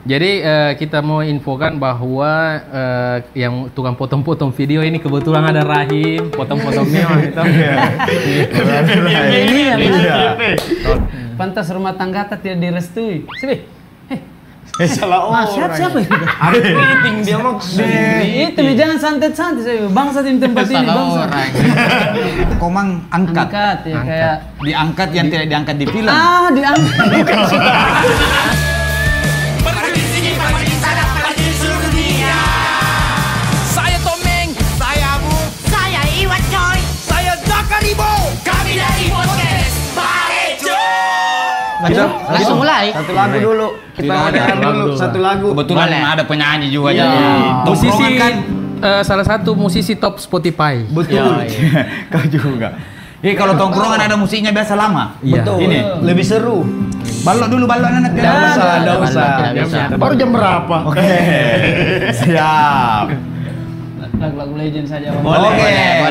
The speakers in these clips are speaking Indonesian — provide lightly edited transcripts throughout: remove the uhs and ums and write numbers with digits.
Jadi kita mau infokan bahwa yang tukang potong-potong video ini kebetulan ada Rahim, potong-potongnya gitu. Pantas rumah tangga tidak direstui. Sini. Salah orang. Siapa itu? Ada meeting dia maksudnya. Itu nih jangan santet-santet saya. Bangsa di tempat ini bangsa. Komang angkat. Angkat ya kayak Diangkat yang tidak diangkat di film. diangkat. Saya Tomeng, saya Abu, Saya Iwan Coy. saya Zakaribo. Kami dari podcast Barejo. Langsung mulai. Satu lagu dulu. Kita dengar dulu satu lagu. Kebetulan ada penyanyi juga jadi. Musisi Tongkrongan kan. salah satu musisi top Spotify. Betul. Kau juga. Kalau tongkrongan ada musiknya biasa lama. Iya. Betul. Ini. Lebih seru. Balok dulu anak. Enggak usah. Baru jam berapa? Oke. Siap. Lagu-lagu legend saja. Bang. Boleh.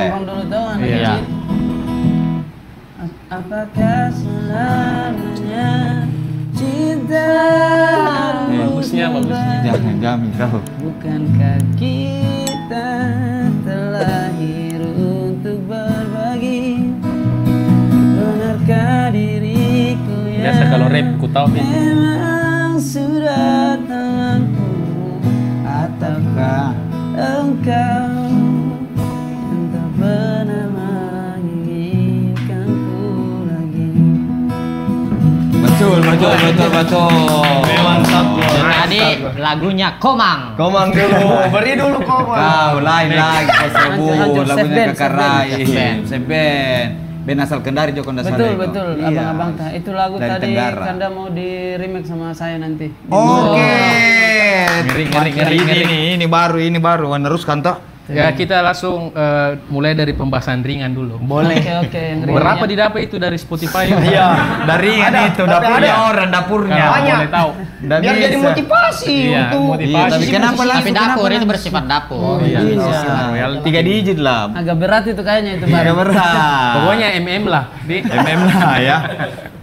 Nongkrong dulu tuh anak Iya. kecil. Apakah selamanya cinta? Bagusnya. Jangan jamin kau. Bukankah kita terlahir untuk berbagi? Benarkah diriku yang Biasa kalau rap ku tahu nih. memang sudah tanganku, ataukah engkau yang tak pernah menginginkanku lagi? Betul. Memang satu. Tadi lagunya Komang. Komang dulu. Beri dulu komang. Kau lain lagi kau sebut Hancur, lagunya Sef Kakak Rai. Band. Sef Band. Band asal Kendari Joko Ndasari. Betul, Iya. abang-abang tah. Itu lagu Dari tadi Tenggara. Kanda mau di remake sama saya nanti. Oke. Ngeri. Ini baru. Meneruskan toh. Ya kita langsung mulai dari pembahasan ringan dulu. Oke, yang Berapa ringannya. didapat itu dari Spotify? Iya. Dari itu dapurnya orang dapurnya. Kalau Banyak. boleh tahu. Nggak Biar jadi bisa. motivasi Iya, untuk motivasi. Tapi kenapa Tapi langsung? dapur Kenapa itu bersifat dapur. Iya. Iya. 3 digit lah. Agak berat itu kayaknya itu Iya Bang. berat. Pokoknya MM lah. Di. MM lah ya.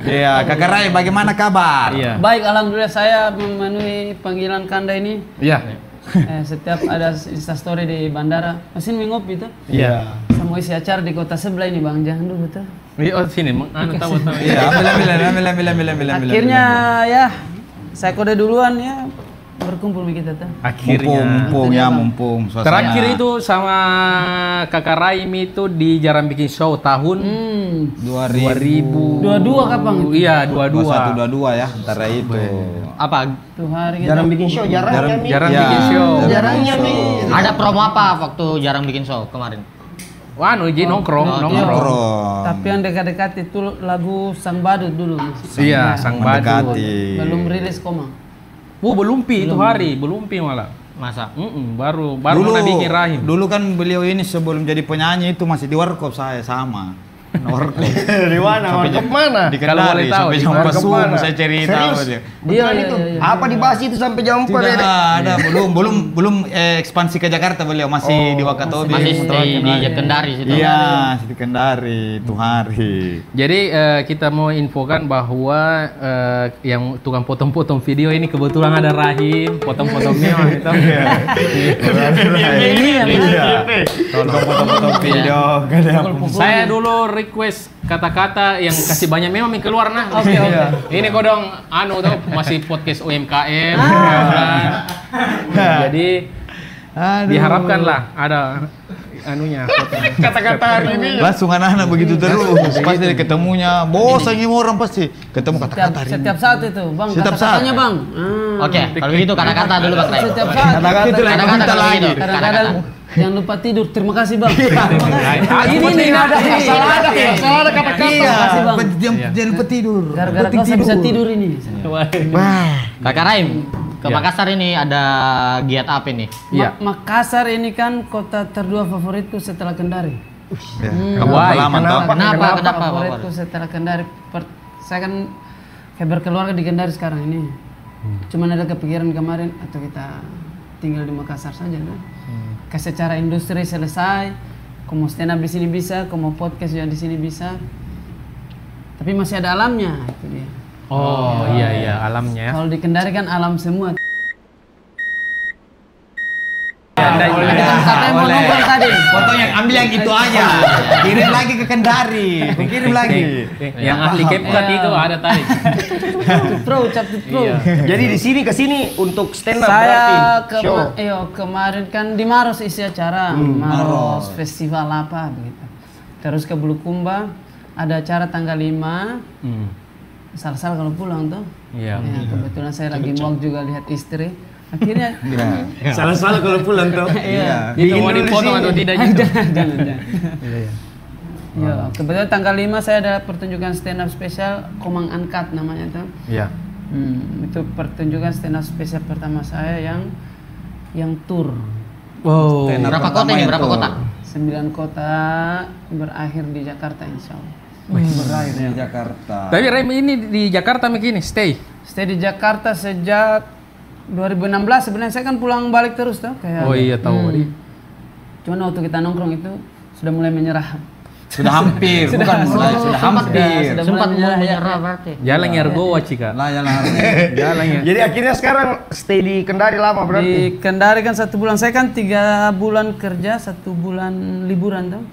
Iya, Kakak Rai bagaimana kabar? Iya. Baik, alhamdulillah saya memenuhi panggilan Kanda ini. Iya. Setiap ada instastory di bandara, mesin ngopi itu. Iya. Saya mau isi acara di kota sebelah ini Bang, jangan dulu tuh. Oh sini, tahu. Iya, ambil. Akhirnya ya, saya kode duluan ya, berkumpul kita tuh. Akhirnya. Mumpung. Suasananya. Terakhir itu sama Kakak Raim itu di Jarang Bikin Show tahun 2000. 22 kapan itu? Iya, 22. 2122 ya, antara itu. Apa? Tuh hari kita. jarang bikin show, jarangnya nih. Jarang Ya, Bikin Show. Jarangnya nih. Ada promo apa waktu jarang bikin show kemarin? Wah, jadi nongkrong. Nongkrong. Tapi yang dekat-dekat itu lagu Sang Badut dulu. Iya, Sang Badut. Mendekati. Belum rilis Komang. Belum itu hari, belum malah. Masa? Baru mana bikin Rahim. Dulu kan beliau ini sebelum jadi penyanyi itu masih di warkop saya sama. Warkop. Di mana? Warkop mana? Di Kalau boleh Kendari tahu, sampai di jam warkop 4 subuh mana? saya cerita Serius? sama dia. Bukan itu. Apa dibahas itu sampai jam 4 ya? Tidak ada, belum ekspansi ke Jakarta beliau masih di Wakatobi. Masih stay di Kendari situ. Iya, masih di Kendari itu hari. Jadi kita mau infokan bahwa yang tukang potong-potong video ini kebetulan ada Rahim, potong-potongnya gitu. Tolong potong-potong video. Saya dulu request kata-kata yang kasih banyak memang yang keluar nah. Oke. Ini kodong tuh masih podcast UMKM. Jadi diharapkan lah ada anunya. Kata-kata hari ini. Langsung anak-anak begitu terus. Pasti ketemunya bosan ini orang pasti ketemu kata-kata hari ini. Setiap saat itu Bang, Setiap saat. kata-katanya Bang. Oke, kalau gitu kata-kata dulu Bang Rai. Setiap saat. Kata-kata itu lagi Kata-kata minta kalau lagi. gitu. Kadang-kadang jangan lupa tidur. Terima kasih Bang. Ini nih ada Salah ada kata-kata. Iya, kasih, Bang. jangan lupa tidur. Gara-gara kau saya bisa tidur ini. Kakak Raim, ke Makassar ini ada giat apa nih? Iya. Makassar ini kan kota terdua favoritku setelah Kendari. Kamu lama toh? Kenapa? Favoritku setelah Kendari. Saya kan kayak berkeluarga di Kendari sekarang ini. Cuman ada kepikiran kemarin atau kita tinggal di Makassar saja kan. Secara industri selesai, kau mau stand up di sini bisa, kau mau podcast juga di sini bisa. Tapi masih ada alamnya itu dia. Oh iya alamnya. Kalau di Kendari kan alam semua. Ada Katanya mau nongkrong tadi. Foto yang ambil yang itu aja. Kirim lagi ke Kendari. Kirim lagi. yang ahli CapCut itu ada tadi. Capit Pro. Jadi di sini ke sini untuk stand up Saya berarti. Show. kemarin kan di Maros isi acara, Maros festival apa begitu. Terus ke Bulukumba ada acara tanggal 5. Salah-salah kalau pulang tuh. Iya. Ya, kebetulan saya lagi mau juga lihat istri. Akhirnya Salah-salah kalau pulang tuh. iya. Itu mau dipotong atau tidak gitu? Jangan. Ya, kebetulan tanggal 5 saya ada pertunjukan stand up spesial Komang Uncut namanya tuh. Iya. Itu pertunjukan stand up spesial pertama saya yang tour. Wow. Berapa kota ini? Berapa kota? 9 kota berakhir di Jakarta insya Allah. Berakhir di Jakarta. Tapi Rem ini di Jakarta begini, stay Di Jakarta sejak 2016 sebenarnya saya kan pulang balik terus tuh kayak. Oh iya tahu. Cuman waktu kita nongkrong itu sudah mulai menyerah. Sudah hampir, bukan mulai, sudah hampir. Sudah Sempat mulai mau menyerah. menyerah berarti. Jalan Yargowa Cika. Lah jalan. Jalan ya. Jadi akhirnya sekarang stay di Kendari lama berarti. Di Kendari kan 1 bulan, saya kan 3 bulan kerja, 1 bulan liburan tuh.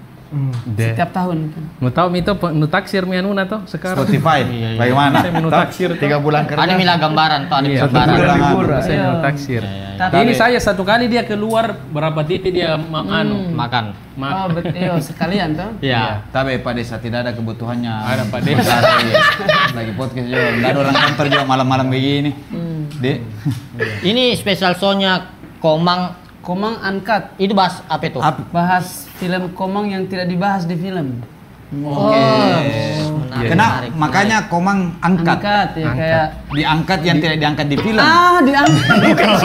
Setiap tahun. Nu tahu itu nu taksir mianuna tuh sekarang. Spotify. Bagaimana? Saya menu taksir 3 bulan kerja. Ada mila gambaran tuh, ada mila Satu gambaran. bulan Gambaran. libur, saya menu taksir. Ini saya satu kali dia keluar berapa titik dia Makan. Oh betul, sekalian tuh. Iya. Tapi Pak Desa tidak ada kebutuhannya. Ada Pak Desa. Lagi podcast juga. Tidak ada orang kantor juga malam-malam begini. Dek. Ini spesial show-nya Komang. Komang Uncut. Itu bahas apa itu? Bahas film Komang yang tidak dibahas di film. Menarik, Karena menarik. makanya Komang angkat. Angkat ya kayak Diangkat yang tidak diangkat di film. diangkat.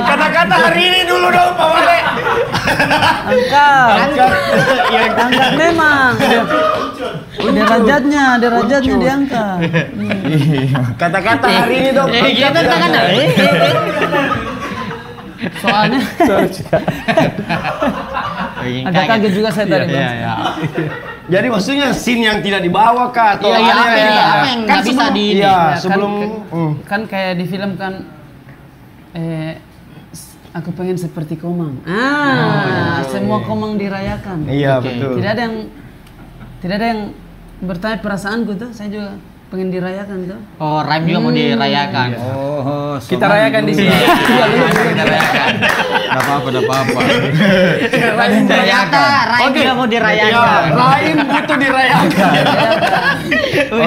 Kata-kata hari ini dulu dong Pak Wale. Angkat memang. Ada rajatnya diangkat. Kata-kata hari ini dong. Gitu kan? Soalnya agak kaget juga saya tadi. Iya. Jadi maksudnya scene yang tidak dibawa kah atau Iya, ada apa yang nggak bisa sebelum- di- Iya, Ya, sebelum kan kayak di film kan aku pengen seperti Komang. Semua Komang dirayakan. Iya, Oke. betul. Tidak ada yang bertanya perasaanku tuh. Saya juga pengen dirayakan tuh. Oh, Rhyme juga mau dirayakan. Oh, Kita rayakan di sini. Kita rayakan. Enggak apa-apa. Ternyata Rhyme juga mau dirayakan. Lain butuh dirayakan.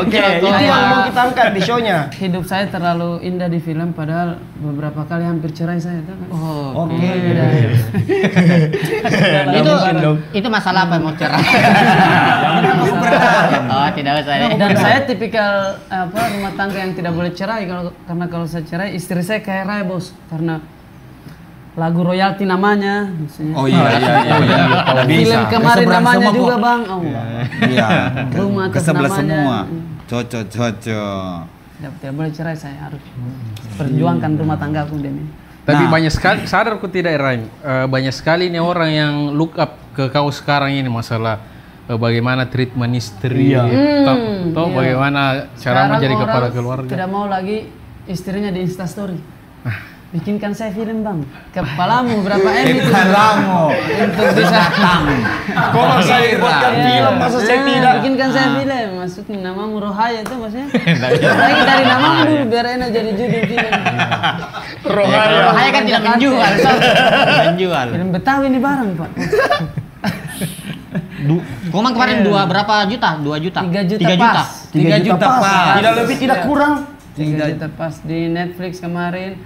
Oke, itu yang mau kita angkat di show-nya. Hidup saya terlalu indah di film padahal beberapa kali hampir cerai saya tuh kan. Oke. Itu masalah apa mau cerai? Oh, tidak usah. Dan saya tipikal rumah tangga yang tidak boleh cerai karena kalau saya cerai istri saya kayak raya bos karena lagu royalti namanya maksudnya. Oh iya. Tidak bisa. Film kemarin Keseberang namanya semua, juga kok. bang. Iya. Rumah atas Kesebelah namanya. semua. Cocok. Tidak boleh cerai saya harus perjuangkan rumah tangga aku demi. Tapi banyak sekali sadarku tidak Rhyme. Banyak sekali nih orang yang look up ke kau sekarang ini masalah bagaimana treatment istri, atau bagaimana cara Sekarang menjadi orang kepala keluarga. tidak mau lagi istrinya di Instastory. Bikinkan saya film bang. Kepalamu berapa M itu? Kepalamu. Untuk bisa Kok saya buatkan film masa saya tidak? Bikinkan saya film. Maksudnya namamu Rohaya itu maksudnya. Lagi dari namamu dulu biar enak jadi judul film. Rohaya kan tidak menjual. Menjual. Film Betawi ini barang pak. Komang kemarin berapa juta? 2 juta. 3 juta 3 juta. pas. 3 juta pas. Tidak lebih, tidak kurang. 3 juta pas di Netflix kemarin.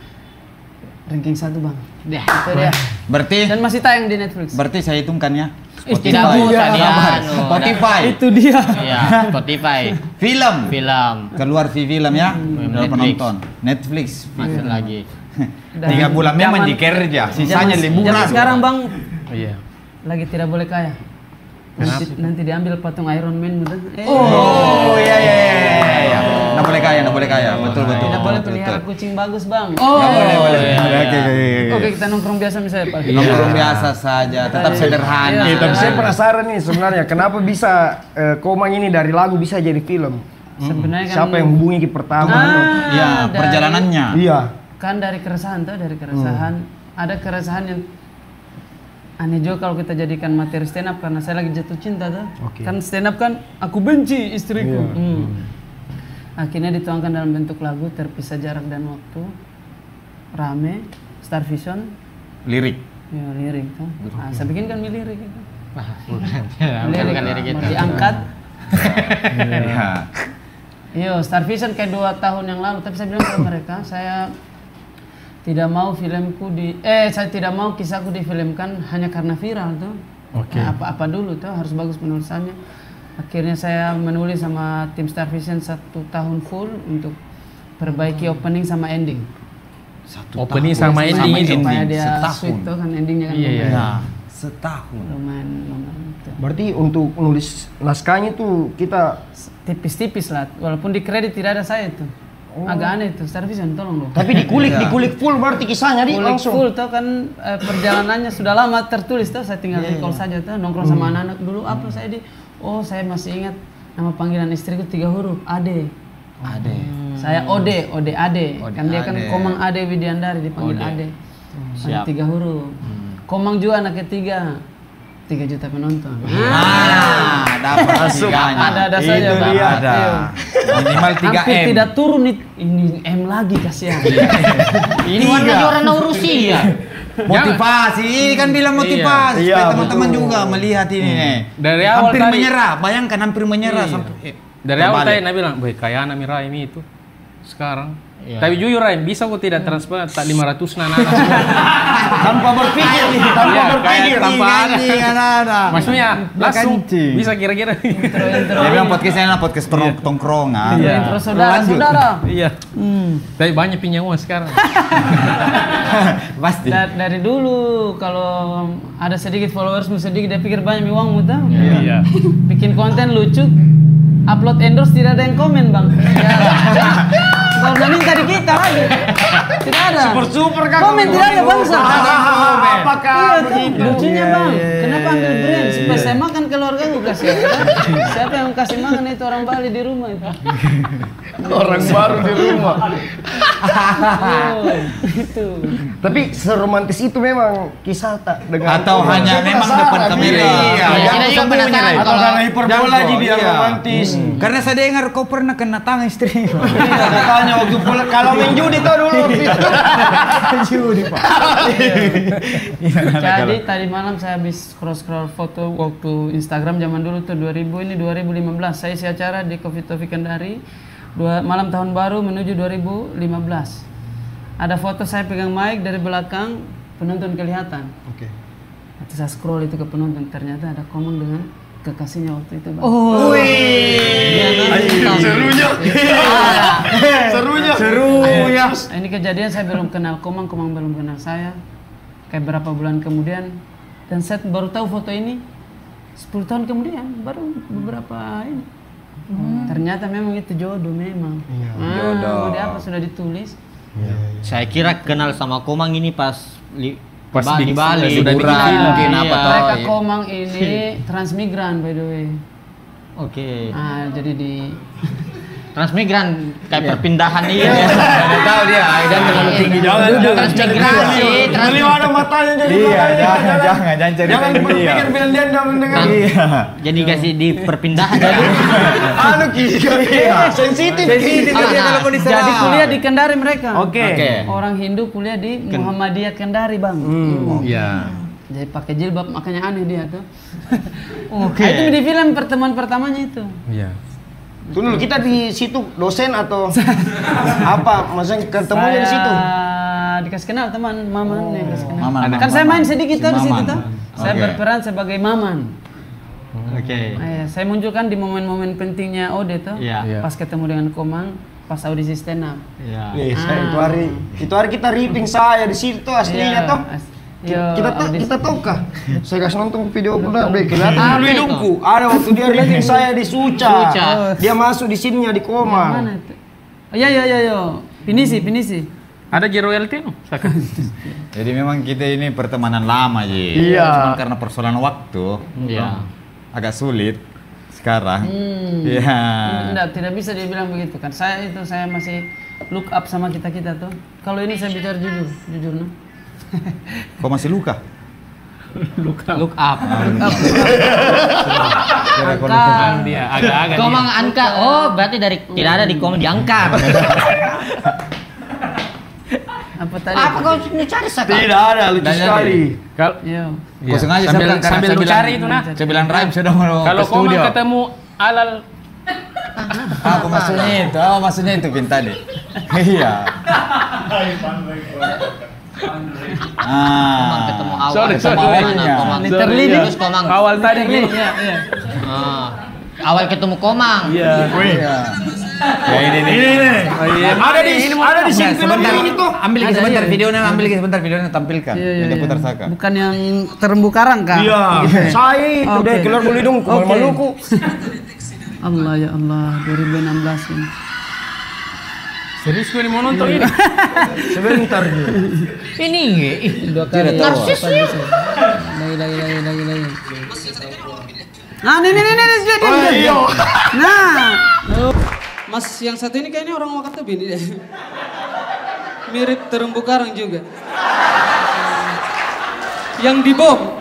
Ranking 1 bang. Deh. Itu dia. Berarti Dan masih tayang di Netflix. saya hitungkan ya. Tidak usah dia. Spotify. Itu dia. Iya, Spotify. Film. Keluar film ya. Berapa Netflix. penonton? Netflix. Masuk lagi. 3 bulan memang dikerja, sisanya liburan. Zaman sekarang bang Iya. lagi tidak boleh kaya. Nanti diambil patung Iron Man betul. Oh iya. Nggak boleh kaya. Betul. Tidak boleh betul. pelihara kucing bagus bang. Boleh. Oke kita nongkrong biasa misalnya pak. Nongkrong biasa saja, tetap sederhana. Tapi saya penasaran nih sebenarnya kenapa bisa Komang ini dari lagu bisa jadi film? Sebenarnya kan Siapa yang hubungi Ki pertama? Iya, dari- perjalanannya. Iya. Kan dari keresahan tuh, dari keresahan. Ada keresahan yang aneh juga kalau kita jadikan materi stand up karena saya lagi jatuh cinta tuh. Kan stand up kan aku benci istriku. Akhirnya dituangkan dalam bentuk lagu, terpisah jarak dan waktu, rame, Star Vision, Lirik. ya lirik tuh. Nah, saya bikin kan lirik itu. Bukan lirik itu. mau diangkat. Iya. Iya, Star Vision kayak 2 tahun yang lalu, tapi saya bilang ke mereka, saya tidak mau saya tidak mau kisahku difilmkan hanya karena viral tuh. Oke. Nah, apa-apa dulu tuh harus bagus penulisannya. Akhirnya saya menulis sama tim Star Vision 1 tahun full untuk perbaiki opening sama ending. Opening sama ending itu. Supaya dia setahun. sweet tuh kan endingnya kan Iya, iya. Nah, setahun. lumayan itu. Berarti untuk nulis naskahnya tuh kita Tipis-tipis lah, walaupun di kredit tidak ada saya tuh. Agak aneh tuh, Star Vision tolong dong. tapi dikulik full berarti kisahnya di Kulik langsung. full tuh kan perjalanannya sudah lama tertulis tuh, saya tinggal recall saja tuh, nongkrong sama anak-anak dulu apa saya saya masih ingat nama panggilan istriku 3 huruf, Ade. Saya Ode Ade. Kan dia kan Ade. Komang Ade Widiandari dipanggil Ade. Saya 3 huruf. Komang juga anak ketiga. 3 juta penonton. Dapat tiganya. Ada saja Itu Bang. dia. Ada. Iya. Minimal 3 Hampir M. tidak turun nih, ini M lagi kasihan. Ini warna orang Rusia. Motivasi, ini kan bilang motivasi. Iya, Supaya teman-teman betul. juga melihat ini nih. Dari awal hampir tadi- menyerah, bayangkan hampir menyerah sampai Dari awal terbalik. tadi Nabi bilang, "Boy, kayak anak Raimi itu sekarang." Iya. Tapi jujur Raim, bisa kok tidak transparan tak 500 nana. Tanpa berpikir nih, tanpa Iya, berpikir. kayak tanpa ada. Anjing, ada. Maksudnya langsung kancing. bisa kira-kira. Dia bilang podcastnya enak, podcast tongkrongan. Intro saudara-saudara. Iya. Tapi banyak pinjam uang sekarang. Pasti. Dari dulu kalau ada sedikit followersmu sedikit dia pikir banyak uangmu tuh. Iya. Bikin konten lucu, upload endorse tidak ada yang komen bang. Kalau udah minta di kita lagi, tidak ada. Super kan. Komen tidak ada bangsa. Apakah Iya tuh, begitu? lucunya bang. Kenapa ambil brand? Supaya saya makan keluarga gue kasih. Siapa yang kasih makan itu orang Bali di rumah itu. Orang baru di rumah. Itu. Tapi seromantis itu memang kisah tak dengan Atau hanya memang depan kamera. Iya, Iya, jangan kita juga sembunyi, penasaran Ray. Atau kalau- karena hiperbola jadi biar Iya. romantis. Karena saya dengar kau pernah kena tangan istri. Iya, katanya waktu kalau main judi tuh dulu. Judi, Pak. Jadi tadi malam saya habis scroll foto waktu Instagram zaman dulu tuh 2015. Saya isi acara di Coffee Toffee Kendari. Malam tahun baru menuju 2015. Ada foto saya pegang mic dari belakang, penonton kelihatan. Oke. Waktu saya scroll itu ke penonton, ternyata ada Komang dengan kekasihnya waktu itu, Bang. Serunya. Serunya. Serunya. Ini kejadian saya belum kenal Komang belum kenal saya. Kayak berapa bulan kemudian, dan saya baru tahu foto ini 10 tahun kemudian, baru beberapa ini. Ternyata memang itu jodoh memang. Jodoh. Di apa sudah ditulis? Saya kira kenal sama Komang ini pas Pas di Bali. sudah bikin Iya, film, mungkin iya. apa toh. Mereka iya. Komang ini transmigran by the way. Oke. Jadi di Transmigran kayak perpindahan ini. Tidak tahu dia, dan terlalu tinggi. Transmigrasi, Beliau ada matanya jadi Iya, matanya. jangan cerita Jangan dia. berpikir bilang dia enggak mendengar. Iya. Jadi kasih di perpindahan jadi. Anu sensitif. Sensitif dia kalau mau diserang. jadi kuliah di Kendari mereka. Oke. Orang Hindu kuliah di Muhammadiyah Kendari, Bang. Iya. Jadi pakai jilbab makanya aneh dia tuh. Oke. Itu di film pertemuan pertamanya itu. Iya. Tuh dulu kita di situ dosen atau apa? Maksudnya ketemunya di situ. Dikasih kenal teman Maman yang kasih kenal. Maman, Kan saya main sedikit tuh di situ Maman. tuh. Saya Oke. berperan sebagai Maman. Oke. Saya munculkan di momen-momen pentingnya Ode tuh. Iya. Iya. Pas ketemu dengan Komang, pas audisi stand up. Iya. Nih, saya itu hari kita ripping saya di situ aslinya toh. Kita tahu kah? Saya kasih nonton video udah kelihatan Ah, dulu itu. hidungku. Ada waktu dia ripping saya di Suca. Suca. Dia masuk di sininya di koma. Mana itu? Oh, iya. Pinisi. Ada Jero LT no? Jadi memang kita ini pertemanan lama, Ji. Iya. Cuman karena persoalan waktu, Iya. agak sulit. sekarang. Iya. Enggak, tidak bisa dibilang begitu kan. Saya masih look up sama kita tuh. Kalau ini saya bicara jujur no. Kau masih luka? Look up. Dia agak-agak. Komang angka. Oh, berarti dari tidak ada di komen diangkat. Apa tadi? Apa kau cari saka? Tidak ada, lucu sekali. Kalau Iya. Kau sengaja sambil lu cari itu nah. Saya bilang Raim sudah mau Kalau ke studio. Komang ketemu Alal Apa maksudnya itu Vin tadi? Iya. Komang ketemu awal. Sorry. Komang. Literally Iya. Terus Komang. Awal tadi gitu. Iya. Awal ketemu Komang. Iya. Ya ini nih. Ada di sini Sebentar ini tuh. Ambil lagi sebentar videonya tampilkan. Iya. Kita putar Saka. Bukan yang terumbu karang kan? Iya. Saya itu deh keluar beli dong ke Maluku. Allah ya Allah 2016 ini. Serius gue mau nonton ini. Sebentar dia. Ini Dua kali. narsis ya. Lagi. Nah, ini dia. Nah. Mas yang satu ini kayaknya orang Wakatobi nih deh. Mirip terumbu karang juga. Yang dibom.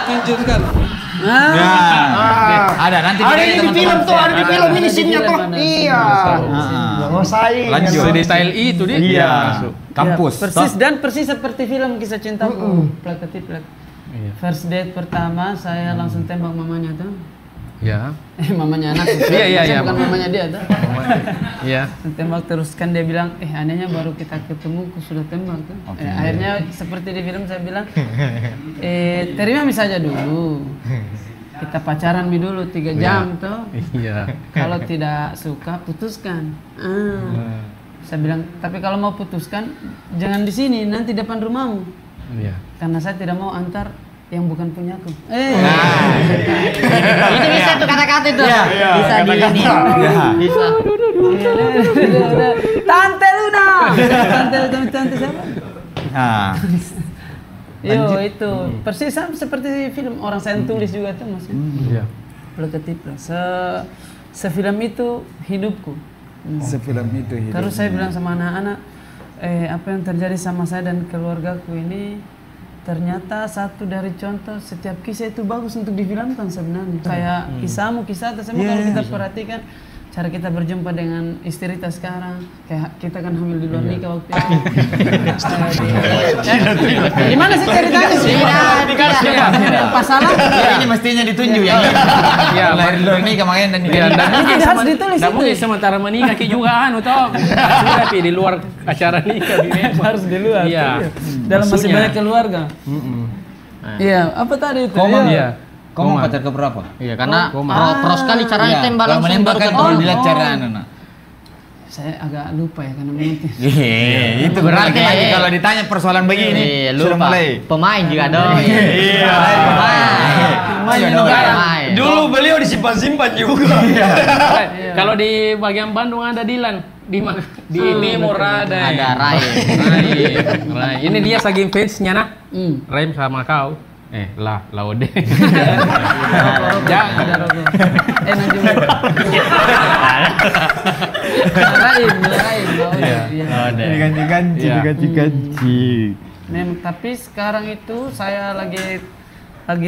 Lanjutkan. Ada nanti Ada di film tuh, ada di film ini scene-nya tuh. Iya. Mau saya. Lanjut. Di style itu dia. Iya. Masuk. Kampus. Persis seperti film Kisah Cintaku. Plak. Iya. First date pertama saya langsung tembak mamanya tuh. Ya. Mamanya anak. Iya. Bukan mamanya dia tuh. Iya. Tembak terus kan dia bilang, anehnya baru kita ketemu aku sudah tembak tuh. Akhirnya seperti di film saya bilang, terima saja dulu. Kita pacaran dulu 3 jam tuh. Iya. Kalau tidak suka putuskan. Saya bilang, tapi kalau mau putuskan jangan di sini, nanti depan rumahmu. Iya. Karena saya tidak mau antar yang bukan punyaku. Itu bisa tuh kata-kata itu. Bisa di ini. Bisa. Tante Luna. Tante siapa? Yo itu persis sama seperti film orang saya tulis juga tuh maksudnya. Iya. Plek-ketip. Sefilm itu hidupku. Sefilm itu hidup. Terus saya bilang sama anak-anak, apa yang terjadi sama saya dan keluargaku ini ternyata satu dari contoh setiap kisah itu bagus untuk difilmkan sebenarnya. Kayak kisahmu, kisah semua kalau kita perhatikan cara kita berjumpa dengan istri kita sekarang, kayak kita kan hamil di luar nikah waktu itu. Gimana sih ceritanya? Tidak. Pas salah? Ini mestinya ditunjuk ya. Iya, Lahir di luar nikah makanya dan nikah. Tidak harus ditulis Tidak itu. mungkin sementara menikah ki juga toh. Sudah di luar acara nikah Harus di luar. Iya. Dalam masih Maksudnya. banyak keluarga. Iya, apa tadi itu? Komang. Iya. Kamu pacar ke berapa? Iya, karena Komang. pro sekali caranya tembak Kalau langsung menembak baru kan ketemu. kalau dilihat cara anak. Saya agak lupa ya karena mungkin. Itu berarti lagi kalau ditanya persoalan begini Iya, sudah lupa. mulai. Pemain juga dong. Iya. Pemain. Dulu beliau disimpan-simpan juga. Kalau di bagian Bandung ada Dilan, di Timur ada. Ada Rai. Rai. Ini dia saking fansnya nah. Rai sama kau. Laude. Jangan. Nanti Raim. Diganti. Tapi sekarang itu saya lagi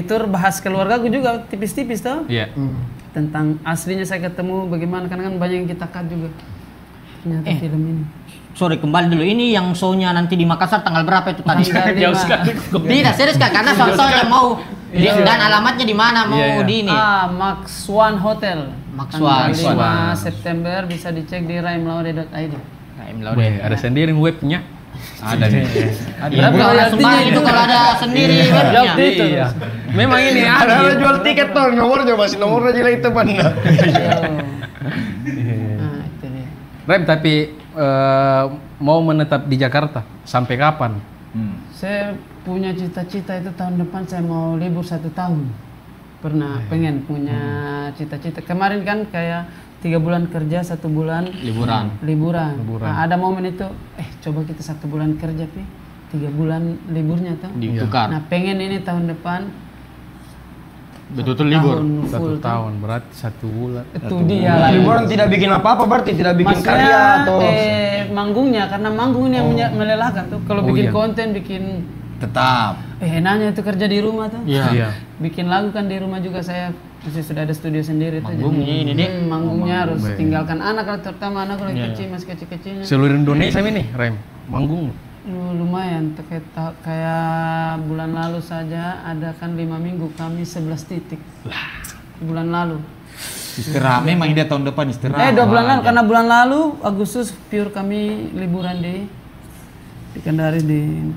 tur bahas keluarga gue juga tipis-tipis tuh. Iya. Tentang aslinya saya ketemu bagaimana karena kan banyak yang kita cut juga. Ternyata film ini. Sorry, kembali dulu. Ini yang show-nya nanti di Makassar tanggal berapa itu tadi? Jauh sekali. Tidak, serius Kak, karena soalnya mau dan alamatnya di mana mau di ini. Max One Hotel. Max Tanggal One. 5 September bisa dicek di raimlaude.id. Ada sendiri webnya. Ada nih. Iya, bukan sembarang itu kalau ada sendiri webnya. Iya. Memang ini Ada jual tiket tuh, nomornya masih nomornya jelas itu banda. Nah, itu dia. Rem, tapi mau menetap di Jakarta sampai kapan? Saya punya cita-cita itu tahun depan saya mau libur 1 tahun. Pernah pengen punya cita-cita. Kemarin kan kayak 3 bulan kerja, 1 bulan liburan. Nah, ada momen itu, coba kita 1 bulan kerja, 3 bulan liburnya tuh. Ditukar. Nah, pengen ini tahun depan Betul-betul libur. Tahun full 1 tahun, berarti 1 bulan. Itu dia lah. Liburan tidak bikin apa-apa berarti tidak bikin Maksudnya karya atau manggungnya, karena manggung ini yang melelahkan tuh. Kalau bikin iya. konten, bikin Tetap. enaknya itu kerja di rumah tuh. Iya. Bikin lagu kan di rumah juga saya masih sudah ada studio sendiri tuh. Manggungnya ini dia. Manggungnya harus tinggalkan anak lah, terutama anak lagi kecil, masih kecil-kecilnya. Seluruh Indonesia ini, Rem. Manggung. Lumayan, kayak bulan lalu saja ada kan 5 minggu kami 11 titik. Bulan lalu. Istirahat. Memang dia tahun depan istirahat. 2 bulan lalu, karena bulan lalu Agustus pure kami liburan di Kendari di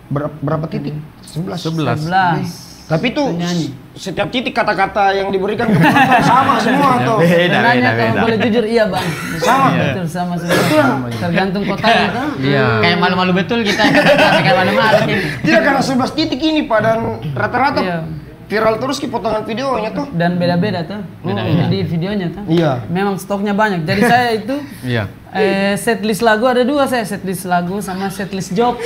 berapa titik? 11. 11. Tapi itu Penyanyi. setiap titik kata-kata yang diberikan ke penonton sama semua tuh. Sebenarnya kalau boleh jujur iya bang. Sama. Betul sama semua. Tergantung kotanya kan. Iya. Kayak malu-malu betul kita. Kayak malu-malu. Tidak karena 11 titik ini dan rata-rata Iya. viral terus potongan videonya tuh. Dan beda-beda tuh. Jadi videonya tuh. Iya. Memang stoknya banyak. Jadi saya itu Iya. setlist lagu ada 2 saya, setlist lagu sama setlist job.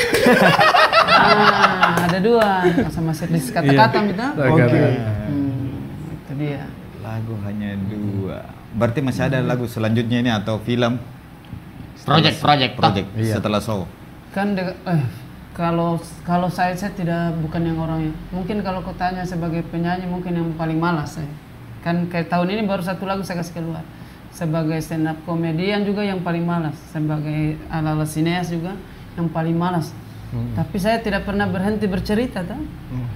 Ada 2 sama setlist kata-kata gitu. Oke. Itu dia. Lagu hanya 2. Berarti masih ada lagu selanjutnya ini atau film? Project. Setelah show. Kan kalau saya bukan yang orang yang mungkin kalau kau tanya sebagai penyanyi mungkin yang paling malas saya. Kan kayak tahun ini baru 1 lagu saya kasih keluar. Sebagai stand up komedian juga yang paling malas, sebagai ala-ala sineas juga yang paling malas. Tapi saya tidak pernah berhenti bercerita tuh.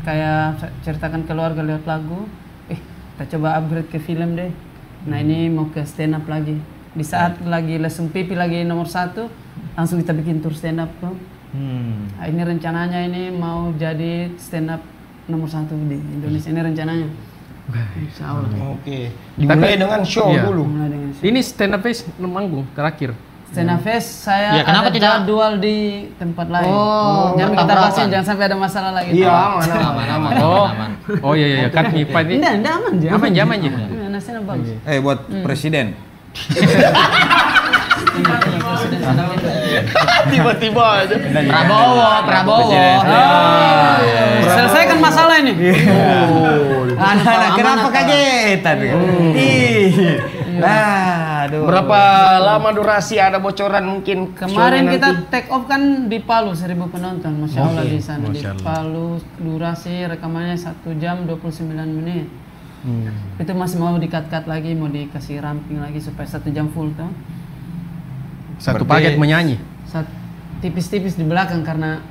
Kayak ceritakan keluarga lewat lagu. Kita coba upgrade ke film deh. Nah ini mau ke stand up lagi. Di saat lagi lesung pipi lagi nomor 1, langsung kita bikin tour stand up tuh. Nah, ini rencananya ini mau jadi stand up nomor 1 di Indonesia, ini rencananya. Insya Allah. Oke. Dimulai dengan show Iya. dulu. Mulai dengan show. Ini stand up fest manggung terakhir. Stand up fest saya Ya, kenapa ada tidak? jadwal di tempat lain. Jangan kita bertabrakan. pasin, jangan sampai ada masalah lagi. Iya, aman. Oh iya, kan MIPA ini. Enggak aman aja. Aman aja. Nah, stand up bagus. Buat presiden. Tiba-tiba aja. Prabowo. Selesaikan masalah ini. Anak-anak kenapa kagetan? Aduh. Berapa lama durasi ada bocoran mungkin Kemarin shownya kita nanti? take off kan di Palu 1000 penonton, masya Allah di sana di Masya Allah. Palu durasi rekamannya 1 jam 29 menit. Itu masih mau di-cut lagi, mau dikasih ramping lagi supaya 1 jam full tuh. Satu Berarti- paket menyanyi. Tipis-tipis di belakang karena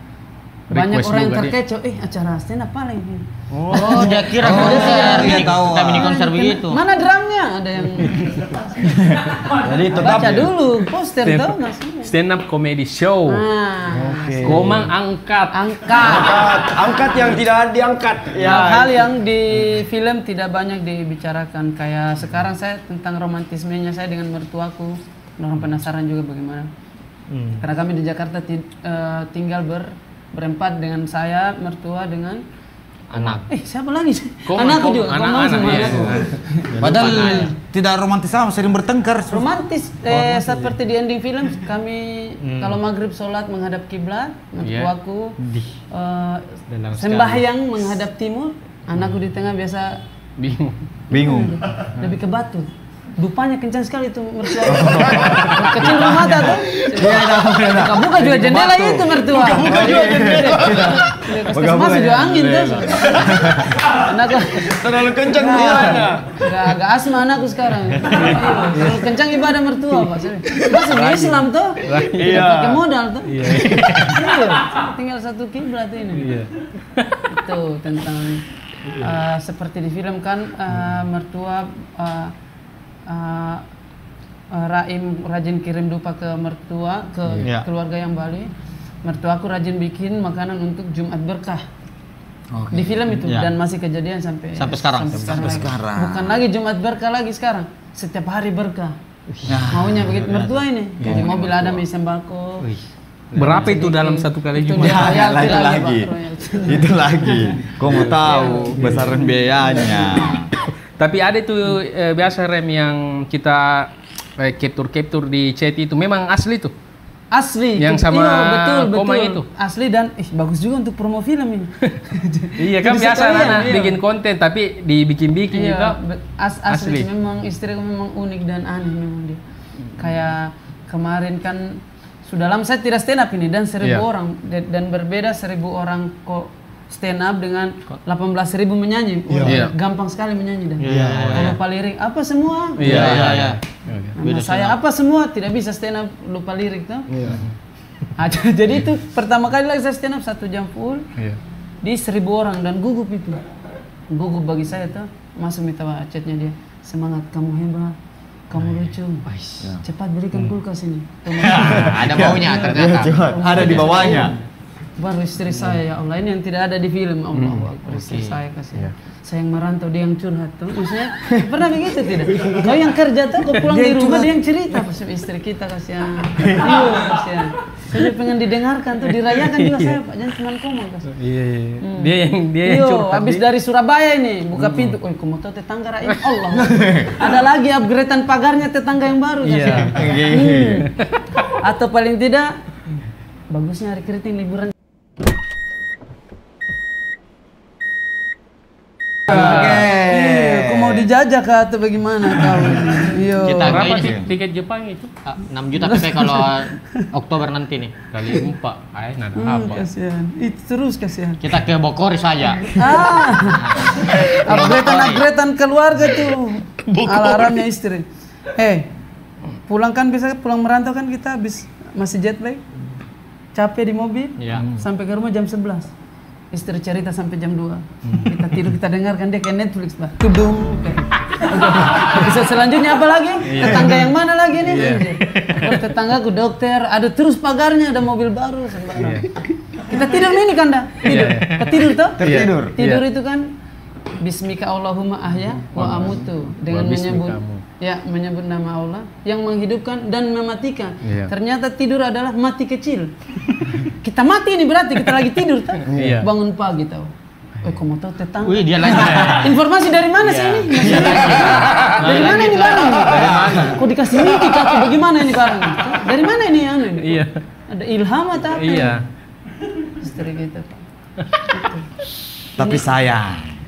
banyak Request orang yang juga dia. terkecoh, acara stand up apa lagi? Oh, dia kira konser. dia tahu. Kami di konser begitu. Mana drumnya? Ada yang Jadi tetap baca dulu poster tuh Mas. Stand up comedy show. Nah, Komang angkat. angkat yang tidak diangkat. hal-hal yang di film tidak banyak dibicarakan. Kayak sekarang saya tentang romantismenya saya dengan mertuaku. Orang penasaran juga bagaimana. Karena kami di Jakarta tinggal berempat dengan saya, mertua dengan Anak. siapa lagi? Komang, Anakku juga. Komang anak-anak, sama iya. anakku. Padahal tidak romantis sama, sering bertengkar. Romantis, seperti di ending film kami kalau maghrib sholat menghadap kiblat, mertuaku Dalam sembahyang menghadap timur, anakku di tengah biasa Bingung. lebih ke batu. Dupanya kencang sekali itu mertua. Kecil mata tuh. Buka juga jendela itu mertua. Buka juga jendela. Masuk juga angin tuh. Anakku Terlalu kencang buahnya. Gak asma anakku sekarang. Terlalu kencang ibadah mertua Pak. Masuk Islam tuh. Iya. Pakai modal tuh. Iya. Tinggal 1 kiblat ini. Itu tentang seperti di film kan mertua Raim rajin kirim dupa ke mertua ke keluarga yang Bali. Mertuaku rajin bikin makanan untuk Jumat Berkah. Di film itu dan masih kejadian sampai sekarang. lagi. Bukan lagi Jumat Berkah lagi sekarang. Setiap hari berkah. Maunya begitu mertua ini. Di mobil ada mie sembako. Berapa itu dalam satu kali Itu Jumat? dia royalti lagi. Pak, royalti. Itu lagi. Kau mau tahu besaran biayanya. Tapi ada itu biasa Rem yang kita capture di chat itu memang asli tuh. Asli. Yang sama betul. Komang itu. Asli dan bagus juga untuk promo film ini. Iya kan Jadi biasa sekalian, anak iya. bikin konten tapi dibikin-bikin Iya, juga. asli. Memang istriku memang unik dan aneh memang dia. Kayak kemarin kan sudah lama saya tidak stand up ini dan 1.000 Iya. orang dan berbeda 1.000 orang kok stand up dengan 18.000 menyanyi. Wah, Iya. gampang sekali menyanyi dan. Iya. Kalau lupa lirik apa semua? Iya. Nama saya apa semua tidak bisa stand up lupa lirik tuh. Iya. Jadi itu pertama kali lagi saya stand up 1 jam full Iya. di 1.000 orang dan gugup itu. Gugup bagi saya tuh masuk minta chatnya dia. Semangat, kamu hebat, kamu lucu. Cepat belikan kulkas ini. Ada baunya ternyata. Ada di bawahnya. Baru istri saya, ya Allah, ini yang tidak ada di film. Allah Akbar, istri saya kasih. Saya yang merantau, dia yang curhat tuh. Maksudnya pernah begitu tidak? Kau yang kerja tuh, kau pulang di rumah dia yang cerita. Pas istri kita kasihan. Iya kasihan. Saya pengen didengarkan tuh, dirayakan juga saya Pak. Jangan cuma Komang kasih. Iya. Dia yang curhat. Habis dari Surabaya ini buka pintu. Oh, kamu tahu tetangga Raim Allah. Ada lagi upgradean pagarnya tetangga yang baru. Iya. Atau paling tidak bagusnya hari keriting liburan. Iya, kau mau dijajah kah atau bagaimana kau? Iya. Kita Berapa ini sih. tiket Jepang itu? 6 juta PP kalau Oktober nanti nih. Kali 4. Nada apa? Kasihan. Itu terus kasihan. Kita ke Bogor saja. Upgradean keluarga tuh. Alarmnya istri. Pulang kan biasa pulang merantau kan kita habis masih jet lag. Capek di mobil. Iya. Sampai ke rumah jam 11. Istri cerita sampai jam 2. Kita tidur, kita dengarkan dia kayak Netflix, Pak. Tudung. Episode selanjutnya apa lagi? Tetangga yang mana lagi nih? Oh, tetanggaku dokter, ada terus pagarnya, ada mobil baru sembarang. Kita tidur ini kan dah. Tidur. Tidur toh? Tertidur. Tidur itu kan Bismika Allahumma ahya wa amutu dengan menyebut nama Allah yang menghidupkan dan mematikan. Ternyata tidur adalah mati kecil. Kita mati ini berarti kita lagi tidur tuh. Bangun pagi tahu. Kamu tahu tetangga. Wih, dia lagi. Informasi dari mana sih ini? Dari mana ini barang? Kok dikasih mimpi kaki bagaimana ini barang? Dari mana ini anu ini? Iya. Ada ilham atau apa? Iya. Istri kita. Tapi sayang.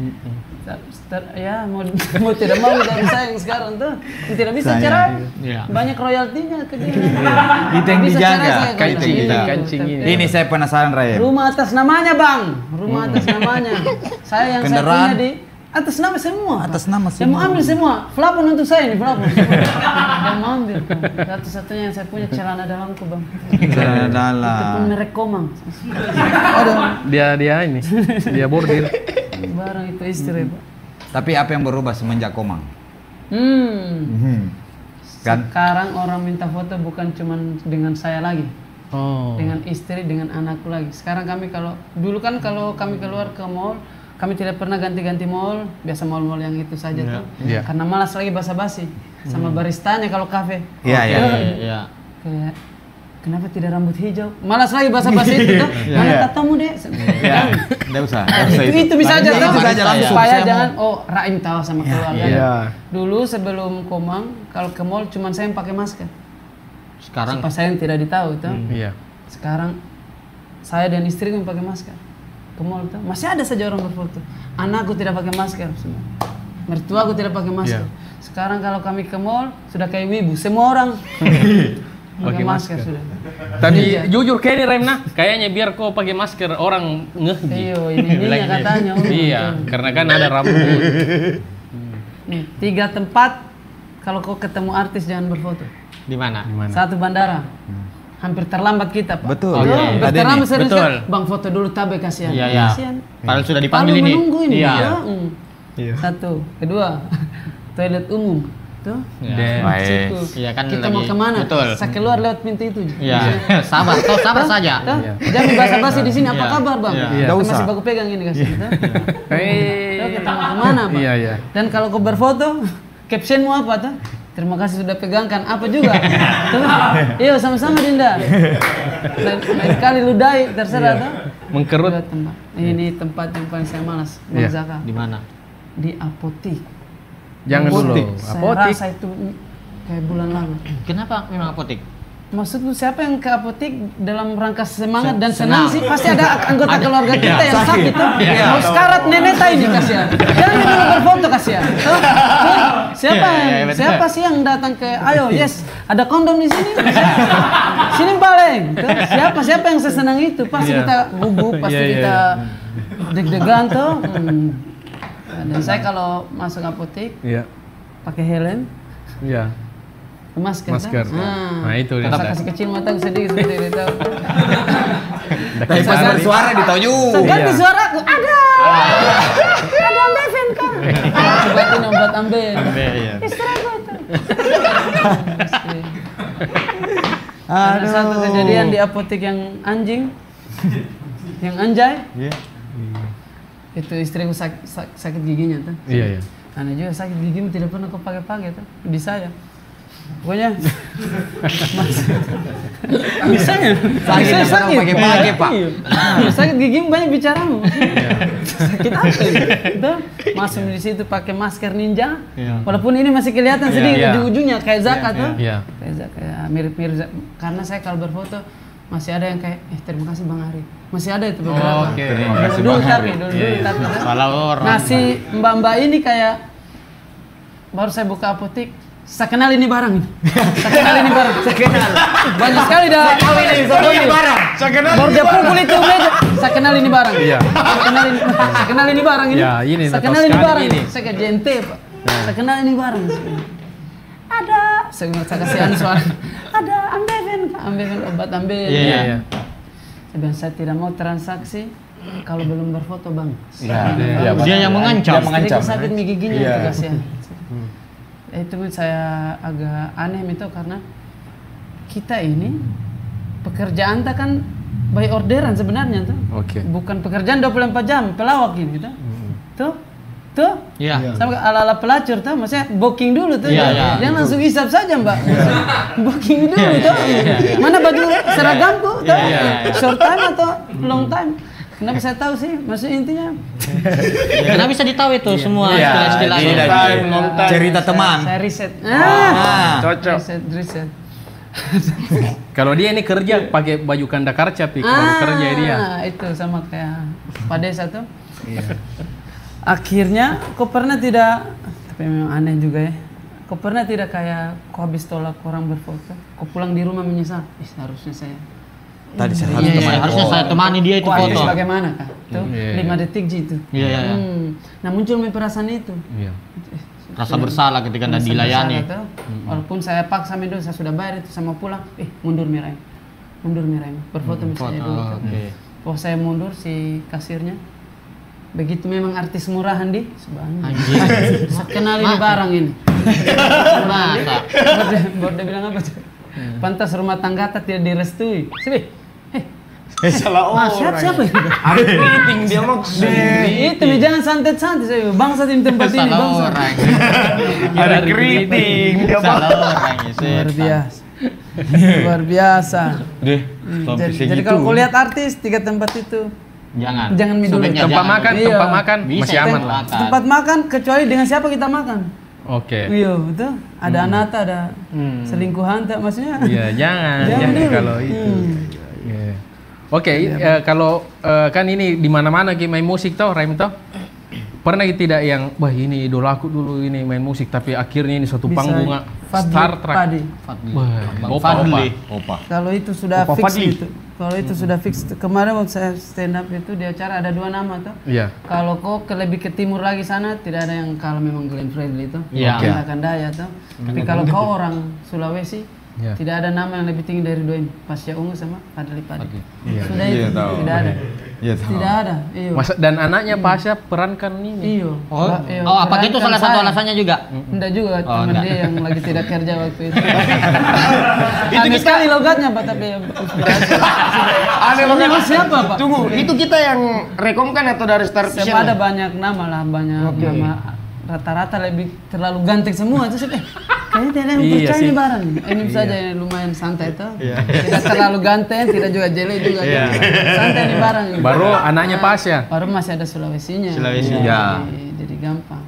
Ya mau tidak mau dari saya yang sekarang tuh tidak bisa cerai. Banyak royaltinya ke dia. Itu yang Bisa dijaga. cerai saya kalau Kancing gitu. ini, kancing ini. Ini saya penasaran Raya. Rumah atas namanya bang, rumah atas namanya. Saya yang Kendaraan. saya punya di atas nama semua. Atas nama Dia mau ambil semua. Flapon untuk saya ini flapon. Dia mau ambil. Satu-satunya yang saya punya celana dalamku bang. Celana Itu pun dalam. merek Komang. Dia ini. Dia bordir. Barang itu istri pak. Tapi apa yang berubah semenjak Komang? Kan? Sekarang orang minta foto bukan cuma dengan saya lagi. Oh. Dengan istri, dengan anakku lagi. Sekarang kami dulu kan kalau kami keluar ke mall, kami tidak pernah ganti-ganti mall, biasa mall-mall yang itu saja tuh. Iya. Karena malas lagi basa-basi sama baristanya kalau kafe. Iya. Kayak kenapa tidak rambut hijau? Malas lagi basa-basi itu tuh. Mana katamu deh? Enggak usah. Itu bisa aja tuh. Itu saja langsung. Supaya Saya jangan Raim tahu sama keluarga. Iya. Dulu sebelum Komang kalau ke mall cuma saya yang pakai masker. Sekarang Pas saya yang tidak ditahu tuh. Iya. Sekarang saya dan istri yang pakai masker ke mall tuh. Masih ada saja orang berfoto. Anakku tidak pakai masker semua. Mertuaku tidak pakai masker. Sekarang kalau kami ke mall sudah kayak wibu, semua orang pakai masker sudah. Tapi jujur kayak ini Remna, kayaknya biar kau pakai masker orang ngeh. Iya, ini katanya. Iya, karena kan ada rambut. Nih, 3 tempat kalau kau ketemu artis jangan berfoto. di mana? 1 bandara. Hampir terlambat kita, Pak. Betul. Hampir Ada terlambat nih. serius. Betul. Bang foto dulu tabe kasihan. Iya. Kasihan. Padahal sudah dipanggil Palu ini. menunggu ini. Iya. Ya. 1, kedua, toilet umum. Tuh. Baik. Situ. Iya, kan Kita mau lagi- kemana? betul. Saya keluar lewat pintu itu. Iya. Sabar, sabar saja. Tuh. Jangan basa-basi di sini. Apa Iya. kabar, Bang? Iya. Kita Nggak masih usah. baku pegang ini kasih. Tuh, kita mau kemana, Pak? Iya, iya. Dan kalau kau berfoto, captionmu apa tuh? Terima kasih sudah pegangkan. Apa juga? Tuh. Iya, sama-sama Dinda. Lain kali ludai, terserah tuh. Mengkerut. Dua tempat. Ini tempat yang paling saya malas. Bang Iya. Zaka. Di mana? Di apotik. Jangan dulu. Saya Apotik. rasa itu kayak bulan lalu. Kenapa memang apotek? Maksudku siapa yang ke apotek dalam rangka semangat dan senang sih pasti ada anggota keluarga kita yang sakit tuh. Mau sekarat nenek ini kasihan. Jangan dulu berfoto kasihan. Siapa sih yang datang ke ayo yes ada kondom di sini. Sini paling. Siapa yang sesenang itu pasti kita gugup, pasti kita deg-degan tuh. Dan saya kalau masuk apotek pakai helm. Iya. Masker. Nah itu dia. Kasih kecil mata sedikit seperti itu. Tapi pas suara ditahu. Ganti suaraku. Ada ambeven kan. Cobain obat amben. Istirahat itu. Ada satu kejadian di apotek yang anjing, yang anjay. Itu istriku sakit giginya tuh. Iya. Aneh juga sakit gigimu tidak pernah kau pakai tuh di saya. Pokoknya bisa ya? Sakit pakai Pak. Sakit gigimu banyak bicaramu. Sakit apa itu? Masuk di situ pakai masker ninja. Walaupun ini masih kelihatan sedikit ujung-ujungnya kayak Zaka tuh. Kayak Zaka mirip-mirip karena saya kalau berfoto masih ada yang kayak terima kasih Bang Ari. Masih ada itu beberapa. Dulu tapi salah orang. Nah si mbak-mbak ini kayak baru saya buka apotek. Saya kenal ini barang. Saya kenal. Banyak sekali dah. Ini barang. Saya kenal. Baru dia pukul itu meja. Saya kenal ini barang. Iya. Saya kenal ini barang ini. Ya, ini. Saya kenal ini barang. Saya ke JNT, Pak. Saya kenal ini barang. Ada. Saya kasih suara. Ada ambeven obat ambeven. Iya. Saya bilang saya tidak mau transaksi kalau belum berfoto, Bang. Dia yang mengancam. Istriku sakit giginya itu kasihan. Itu saya agak aneh itu karena kita ini pekerjaan tak kan by orderan sebenarnya tuh. Bukan pekerjaan 24 jam pelawak gitu. Tuh. Iya. Sama ala-ala pelacur tuh, maksudnya booking dulu tuh. Jangan langsung hisap saja, Mbak. Booking dulu tuh. Mana baju seragamku tuh? Short time atau long time? Kenapa saya tahu sih? Maksudnya intinya. Kenapa bisa ditahu itu semua istilah-istilahnya? Cerita teman. Saya riset. Cocok. Riset. Kalau dia ini kerja pakai baju kanda karca kerja dia. Itu sama kayak Pak Desa tuh. Akhirnya kok pernah tidak, tapi memang aneh juga ya. Kok pernah tidak kayak kok habis tolak orang berfoto, kok pulang di rumah menyesal. Harusnya saya Tadi saya harusnya saya temani dia itu foto. Bagaimana kah? Tuh 5 detik gitu. Nah muncul perasaan itu. Rasa bersalah ketika tidak dilayani. Walaupun saya paksa dulu, saya sudah bayar itu sama pulang. Mundur Mirai. Berfoto misalnya dulu. Oh saya mundur si kasirnya. Begitu memang artis murahan di sebanyak. Saya kenal ini barang ini. Masa? Baru dia bilang apa tuh? Pantas rumah tangga tidak direstui. Sini. Salah orang. Siapa itu? Ada meeting dia maksudnya. Itu jangan santet-santet saya. Bangsa di tempat ini bangsa. Ada keriting. Salah orang Luar biasa. Jadi kalau kau lihat artis 3 tempat itu jangan dulu. Tempat makan masih aman lah. Tempat makan kecuali dengan siapa kita makan. Iya, betul. Ada anata, ada selingkuhan tak maksudnya. Iya, jangan kalau itu. Kalau kan ini di mana-mana kita main musik toh, Raim toh. Pernah tidak yang ini idola aku dulu ini main musik tapi akhirnya ini suatu panggung Star Trek. Opa. Kalau itu sudah fix gitu. Kalau itu sudah fix. Kemarin waktu saya stand up itu di acara ada 2 nama tuh. Iya. Kalau kok lebih ke timur lagi sana tidak ada yang kalau memang Glenn Fredly itu. Iya. Akan Daya tuh. Tapi kalau kau orang Sulawesi tidak ada nama yang lebih tinggi dari 2 ini. Pasya Ungu sama Fadli Padi. Sudah itu tidak ada. Tidak ada. Dan anaknya Pasya perankan ini. Iya. Apa itu salah satu alasannya juga? Enggak juga, teman dia yang lagi tidak kerja waktu itu. Aneh sekali logatnya Pak, tapi inspirasi. Aneh logatnya siapa Pak? Tunggu, itu kita yang rekomkan atau dari Star Vision? Ada banyak nama lah, nama rata-rata lebih terlalu ganteng semua itu sih. Kayaknya tidak yang percaya ini barang. Ini saja yang lumayan santai tuh. Tidak terlalu ganteng, tidak juga jelek juga. Santai ini barang. Baru anaknya Pasya. Baru masih ada Sulawesinya. Jadi gampang.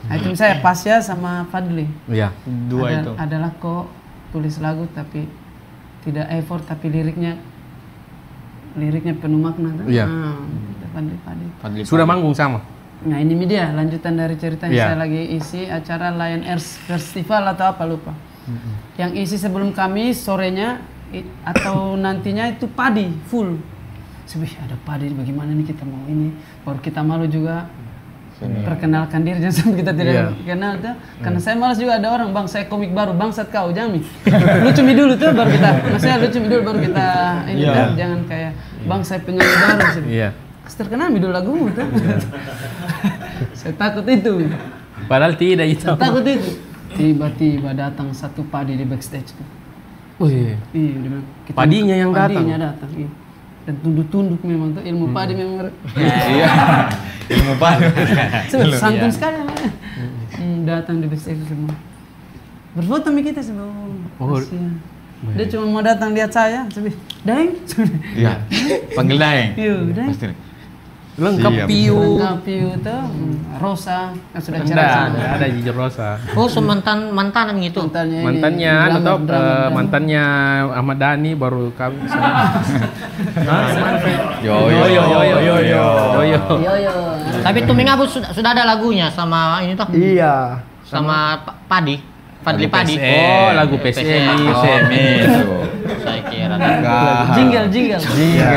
Nah, itu saya Pasya sama Fadli. Iya. 2 itu. Adalah kok tulis lagu tapi tidak effort tapi liriknya penuh makna tuh. Iya. Fadli Padi. Sudah manggung sama? Nah ini dia lanjutan dari cerita yang Iya. saya lagi isi acara Lion Air Festival atau apa lupa. Yang isi sebelum kami sorenya atau nantinya itu padi full. Sebih ada padi bagaimana nih kita mau ini. Baru kita malu juga perkenalkan diri jangan sampai kita tidak kenal tuh. Karena saya malas juga ada orang bang saya komik baru bangsat kau Jami. Lucu mi dulu tuh baru kita. Maksudnya lucu mi dulu baru kita ini kan jangan kayak bang saya penyanyi baru sih. Iya. Terkenal mi dulu lagumu tuh. Saya takut itu. Padahal tidak itu. Saya takut itu. Tiba-tiba datang satu padi di backstage tuh. Wih. Iya, dia bilang, Padinya yang datang? Padinya datang, iya. Dan tunduk-tunduk memang tuh, ilmu padi memang. Iya. Ilmu padi. Santun sekali namanya. Datang di backstage semua. Berfoto sama kita semua. Kasihan. Dia cuma mau datang lihat saya, Daeng. Iya. Panggil Daeng. Iya, Daeng. Pasti. Lengkap Siap. piu. Lengkap piu tuh, Rosa, yang sudah cerai sama. Ada Jijur Rosa. Oh, mantanan gitu. Mantannya ini, Mantannya drummer, atau drummer. mantannya Ahmad Dhani baru kawin sama. Yo. Yo. Tapi Tuming Abu sudah ada lagunya sama ini toh. Iya. Sama Padi. Fadli Padi. Oh, lagu PSM. itu. Saya kira. Jingle. Iya.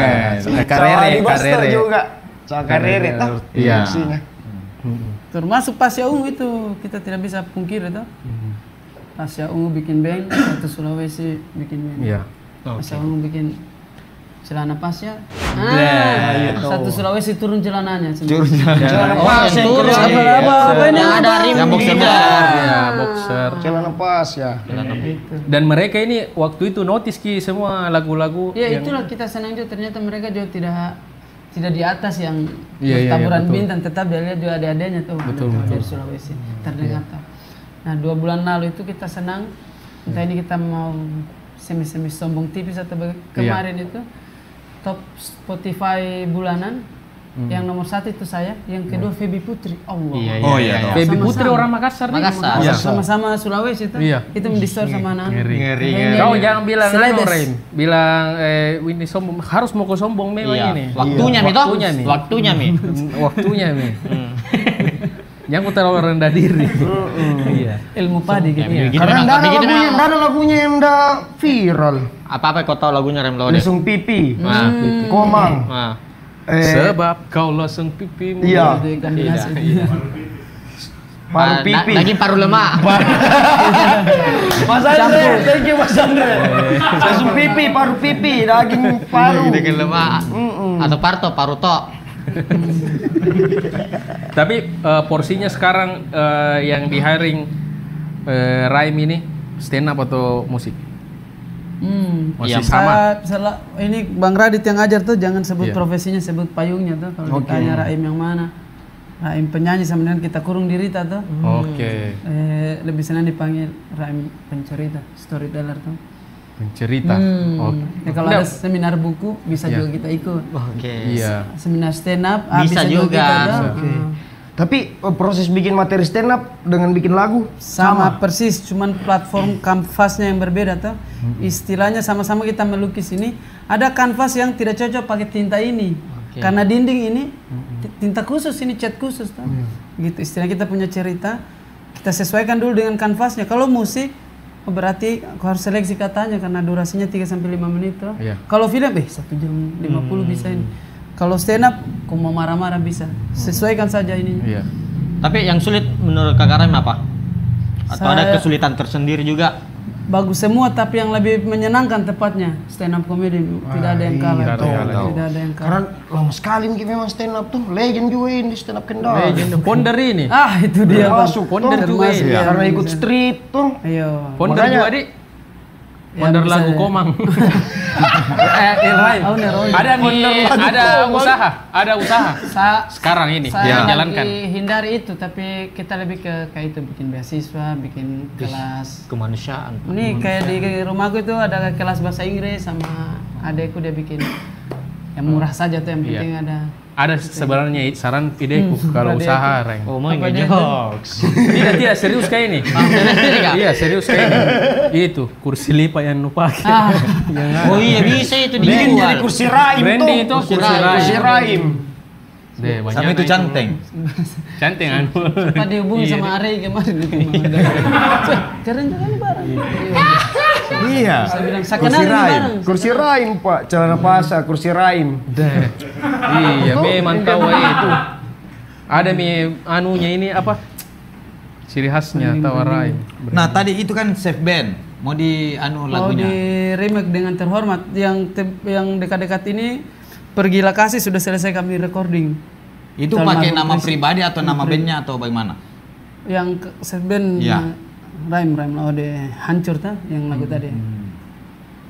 Karere. juga. Soal karere tuh. Iya. Fungsinya. Termasuk Pasya Ungu itu kita tidak bisa pungkiri tuh. Pasya Ungu bikin band, satu Sulawesi bikin band. Iya. Pasya Ungu bikin celana Pasya. gitu. Satu Sulawesi turun celananya. Celana Oh, pas yang yang turun. keren. Apa ini? Yang ada rim Yang boxer juga. Ya, boxer. Celana pas ya. Dan mereka ini waktu itu notice ki semua lagu-lagu. Ya yang- itulah kita senang juga ternyata mereka juga tidak di atas yang Iya, taburan betul. bintang tetap dia lihat juga adik-adiknya tuh dari Sulawesi terdengar tuh. Nah 2 bulan lalu itu kita senang entah ini kita mau semi sombong tipis atau kemarin itu top Spotify bulanan yang nomor 1 itu saya yang kedua Feby Putri Allah Oh iya. Baby Sama-sama. Putri orang Makassar nih. Makassar. Iya. sama-sama Sulawesi itu Iya. itu di-store sama anak-anak. Ngeri. Kau jangan bilang Selebes. Raim. Bilang ini sombong. Harus mau ke sombong memang Iya. ini. Waktunya Mi toh. Waktunya, Mi. Waktunya Mi. Waktunya nih. Yang terlalu rendah diri. Iya. Ilmu padi gitu. Gitu Karena memang, begitu memang. nggak ada lagunya yang udah viral. Apa kau tahu lagunya Rem Lode? Lesung pipi, Nah. komang. Nah. Sebab kau loseng pipimu. Iya. Itu kombinasi. Paru pipi. Daging paru lemak. Mas Andre, thank you Mas Andre. Lesung pipi, paru pipi, daging paru. Daging lemak. Atau paru tok. Tapi porsinya sekarang yang di hiring Raim ini stand up atau musik? Masih Iya. sama. Ini Bang Radit yang ajar tuh jangan sebut Iya. profesinya, sebut payungnya tuh. Kalau ditanya Raim yang mana, Raim penyanyi sama dengan kita kurung diri tuh. Oke. Lebih senang dipanggil Raim pencerita, storyteller tuh. Pencerita. Oke. Ya, kalau ada seminar buku bisa Iya. juga kita ikut. Oke. Iya. Seminar stand up Bisa juga. kita tuh. Tapi proses bikin materi stand up dengan bikin lagu Sama persis, cuman platform kanvasnya yang berbeda tuh. Istilahnya sama-sama kita melukis ini. Ada kanvas yang tidak cocok pakai tinta ini. Karena dinding ini tinta khusus, ini cat khusus tuh. Gitu istilah kita punya cerita. Kita sesuaikan dulu dengan kanvasnya. Kalau musik berarti aku harus seleksi katanya karena durasinya 3-5 menit tuh. Iya. Kalau film 1 jam 50 bisa ini. Kalau stand up, aku mau marah-marah bisa. Sesuaikan saja ini. Iya. Tapi yang sulit menurut Kakak Rem apa? Atau ada Saya- kesulitan tersendiri juga? Bagus semua, tapi yang lebih menyenangkan tepatnya stand up comedy tidak ada yang kalah. Tidak ada yang kalah. Tidak ada yang kalah. karena lama sekali nih memang stand up tuh legend juga ini stand up Kendal. Legend Ponder ini. Ah itu dia bang. Masuk Ponder tuh, juga termasuk ini. ya. Karena ikut street tuh. Ayo. Ponder Makanya- juga di. Ya, Ponder bisa lagu ya. Komang. Raim. Ada usaha sekarang ini Saya menjalankan. lagi hindari itu, tapi kita lebih ke kayak itu bikin beasiswa, bikin kelas. Kemanusiaan. Ini kayak di rumahku itu ada kelas bahasa Inggris sama adekku dia bikin yang murah saja tuh yang penting ada ada sebenarnya saran ideku kalau usaha Reng. Oh, mau ngejokes. Tidak serius kayak ini. Iya serius kayak ini. Itu kursi lipat yang lupa. Oh iya bisa itu Bikin jadi dijual. kursi raim Branding itu tuh. kursi raim. Deh, Sama itu canteng. Cantik anu. Sempat dihubungi sama Ari kemarin itu. Keren sekali barang. Iya. Saya bilang, saya kenal ini barang. Kursi raim Pak, celana pasar, kursi raim. Deh. Iya, memang tahu itu. Ada anunya ini apa? Ciri khasnya tawarai. Nah, tadi itu kan Chef Ben. Mau di Mau anu di lagunya. remake dengan terhormat. Yang dekat-dekat ini Pergilah Kasih sudah selesai kami recording. Itu Sama pakai lagu nama Chris. pribadi atau nama bandnya atau bagaimana? Yang Chef Ben Iya. Rhyme oh deh hancur ta yang lagu tadi.